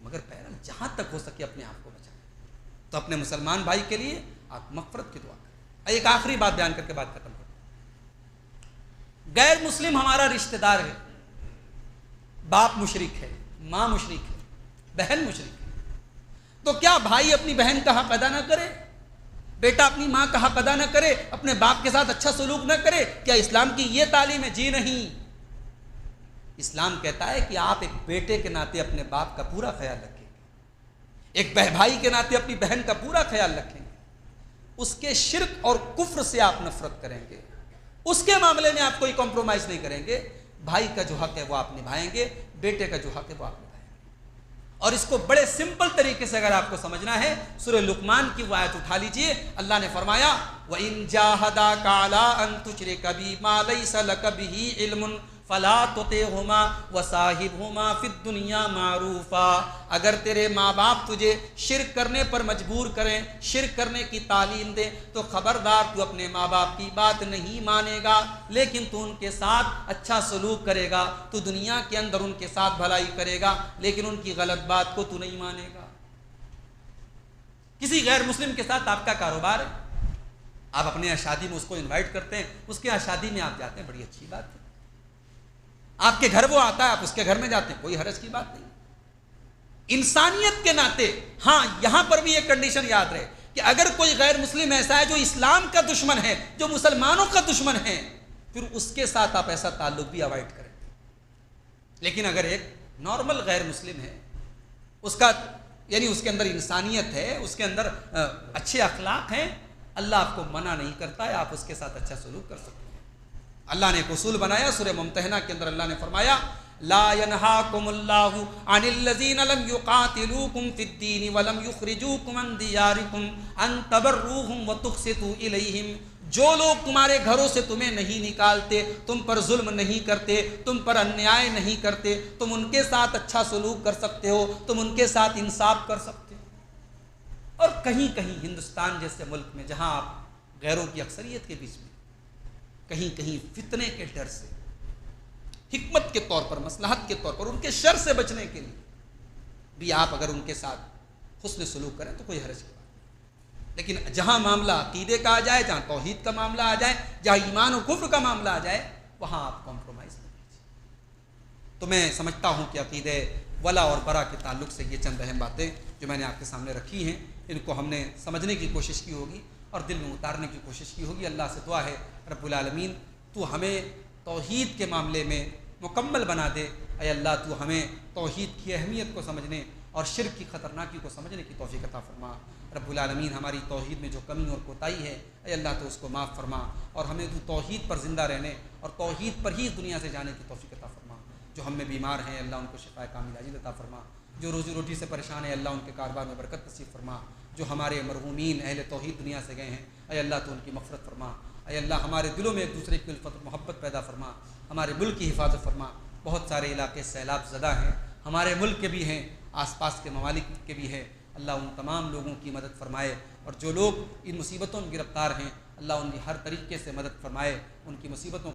A: مگر بہرحال جہاں تک ہو سکے اپنے آپ کو بچائیں۔ تو اپنے مسلمان بھائی کے لیے آپ مغفرت کی دعا کریں۔ ایک آخری بات بیان کر کے بات ختم کریں۔ غیر مسلم ہمارا رشتہ دار ہے، باپ مشرک ہے، ماں مشرک ہے، بہن مشرک ہے، تو کیا بھائی اپنی بہن کا حق ادا نہ کرے؟ بیٹا اپنی ماں کا حق ادا نہ کرے؟ اپنے باپ کے ساتھ اچھا سلوک نہ کرے؟ کیا اسلام کی یہ تعلیم ہے؟ جی نہیں۔ اسلام کہتا ہے کہ آپ ایک بیٹے کے ناطے اپنے باپ کا پورا خیال رکھیں گے، ایک بھائی کے ناطے اپنی بہن کا پورا خیال رکھیں گے، اس کے شرک اور کفر سے آپ نفرت کریں گے، اس کے معاملے میں آپ کوئی کمپرومائز نہیں کریں گے، بھائی کا جو حق ہے وہ آپ نبھائیں گے، بیٹے کا جو حق ہے وہ آپ نبھائیں گے۔ اور اس کو بڑے سمپل طریقے سے اگر آپ کو سمجھنا ہے، سورہ لقمان کی وہ آیت اٹھا لیجئے، اللہ نے فرمایا وَإِن جَاهَدَاكَ عَلَىٰ أَن تُشْرِكَ بِي مَا لَيْسَ لَكَ بِهِ عِلْمٌ فَلَا تُطِعْهُمَا وَصَاحِبْهُمَا فِي الدُّنْيَا مَعْرُوفًا۔ اگر تیرے ماں باپ تجھے شرک کرنے پر مجبور کریں، شرک کرنے کی تعلیم دیں، تو خبردار تو اپنے ماں باپ کی بات نہیں مانے گا، لیکن تو ان کے ساتھ اچھا سلوک کرے گا، تو دنیا کے اندر ان کے ساتھ بھلائی کرے گا، لیکن ان کی غلط بات کو تو نہیں مانے گا۔ کسی غیر مسلم کے ساتھ آپ کا کاروبار ہے، آپ اپنے یہاں شادی میں اس کو انوائٹ کرتے ہیں، اس کے یہاں شادی میں آپ جاتے ہیں، بڑی اچھی بات ہے۔ آپ کے گھر وہ آتا ہے، آپ اس کے گھر میں جاتے ہیں، کوئی حرج کی بات نہیں۔ انسانیت کے ناطے ہاں یہاں پر بھی ایک کنڈیشن یاد رہے کہ اگر کوئی غیر مسلم ایسا ہے جو اسلام کا دشمن ہے، جو مسلمانوں کا دشمن ہے، پھر اس کے ساتھ آپ ایسا تعلق بھی اوائڈ کریں۔ لیکن اگر ایک نارمل غیر مسلم ہے، اس کا یعنی اس کے اندر انسانیت ہے، اس کے اندر اچھے اخلاق ہیں، اللہ آپ کو منع نہیں کرتا ہے، آپ اس کے ساتھ اچھا سلوک کر سکتے ہیں۔ اللہ نے ایک اصول بنایا، سورہ ممتحنہ کے اندر اللہ نے فرمایا لا ينهاكم الله عن الذين لم يقاتلوكم في الدين ولم يخرجوكم من دياركم ان تبروهم وتقسطوا اليهم۔ جو لوگ تمہارے گھروں سے تمہیں نہیں نکالتے، تم پر ظلم نہیں کرتے، تم پر انیائے نہیں کرتے، تم ان کے ساتھ اچھا سلوک کر سکتے ہو، تم ان کے ساتھ انصاف کر سکتے ہو۔ اور کہیں کہیں ہندوستان جیسے ملک میں جہاں آپ غیروں کی اکثریت کے بیچ میں کہیں کہیں فتنے کے ڈر سے، حکمت کے طور پر، مصلحت کے طور پر، ان کے شر سے بچنے کے لیے بھی آپ اگر ان کے ساتھ حسن سلوک کریں تو کوئی حرج نہیں۔ لیکن جہاں معاملہ عقیدے کا آ جائے، جہاں توحید کا معاملہ آ جائے، جہاں ایمان و کفر کا معاملہ آ جائے، وہاں آپ کمپرومائز نہیں کیجیے۔ تو میں سمجھتا ہوں کہ عقیدے ولا اور برا کے تعلق سے یہ چند اہم باتیں جو میں نے آپ کے سامنے رکھی ہیں، ان کو ہم نے سمجھنے کی کوشش کی ہوگی اور دل میں اتارنے کی کوشش کی ہوگی۔ اللہ سے دعا ہے رب العالمین تو ہمیں توحید کے معاملے میں مکمل بنا دے۔ اے اللہ تو ہمیں توحید کی اہمیت کو سمجھنے اور شرک کی خطرناکی کو سمجھنے کی توفیق عطا فرما۔ رب العالمین ہماری توحید میں جو کمی اور کوتاہی ہے اے اللہ تو اس کو معاف فرما، اور ہمیں تو توحید پر زندہ رہنے اور توحید پر ہی دنیا سے جانے کی توفیق عطا فرما۔ جو ہم میں بیمار ہیں اللہ ان کو شفاء کاملہ عاجل عطا فرما، جو روزی روٹی سے پریشان ہے اللہ ان کے کاروبار میں برکت نصیب فرما، جو ہمارے مرحومین اہل توحید دنیا سے گئے ہیں اے اللہ تو ان کی مغفرت فرما۔ اے اللہ ہمارے دلوں میں ایک دوسرے کی الفت و محبت پیدا فرما، ہمارے ملک کی حفاظت فرما۔ بہت سارے علاقے سیلاب زدہ ہیں، ہمارے ملک کے بھی ہیں، آس پاس کے ممالک کے بھی ہیں، اللہ ان تمام لوگوں کی مدد فرمائے، اور جو لوگ ان مصیبتوں میں گرفتار ہیں اللہ ان کی ہر طریقے سے مدد فرمائے، ان کی مصیبتوں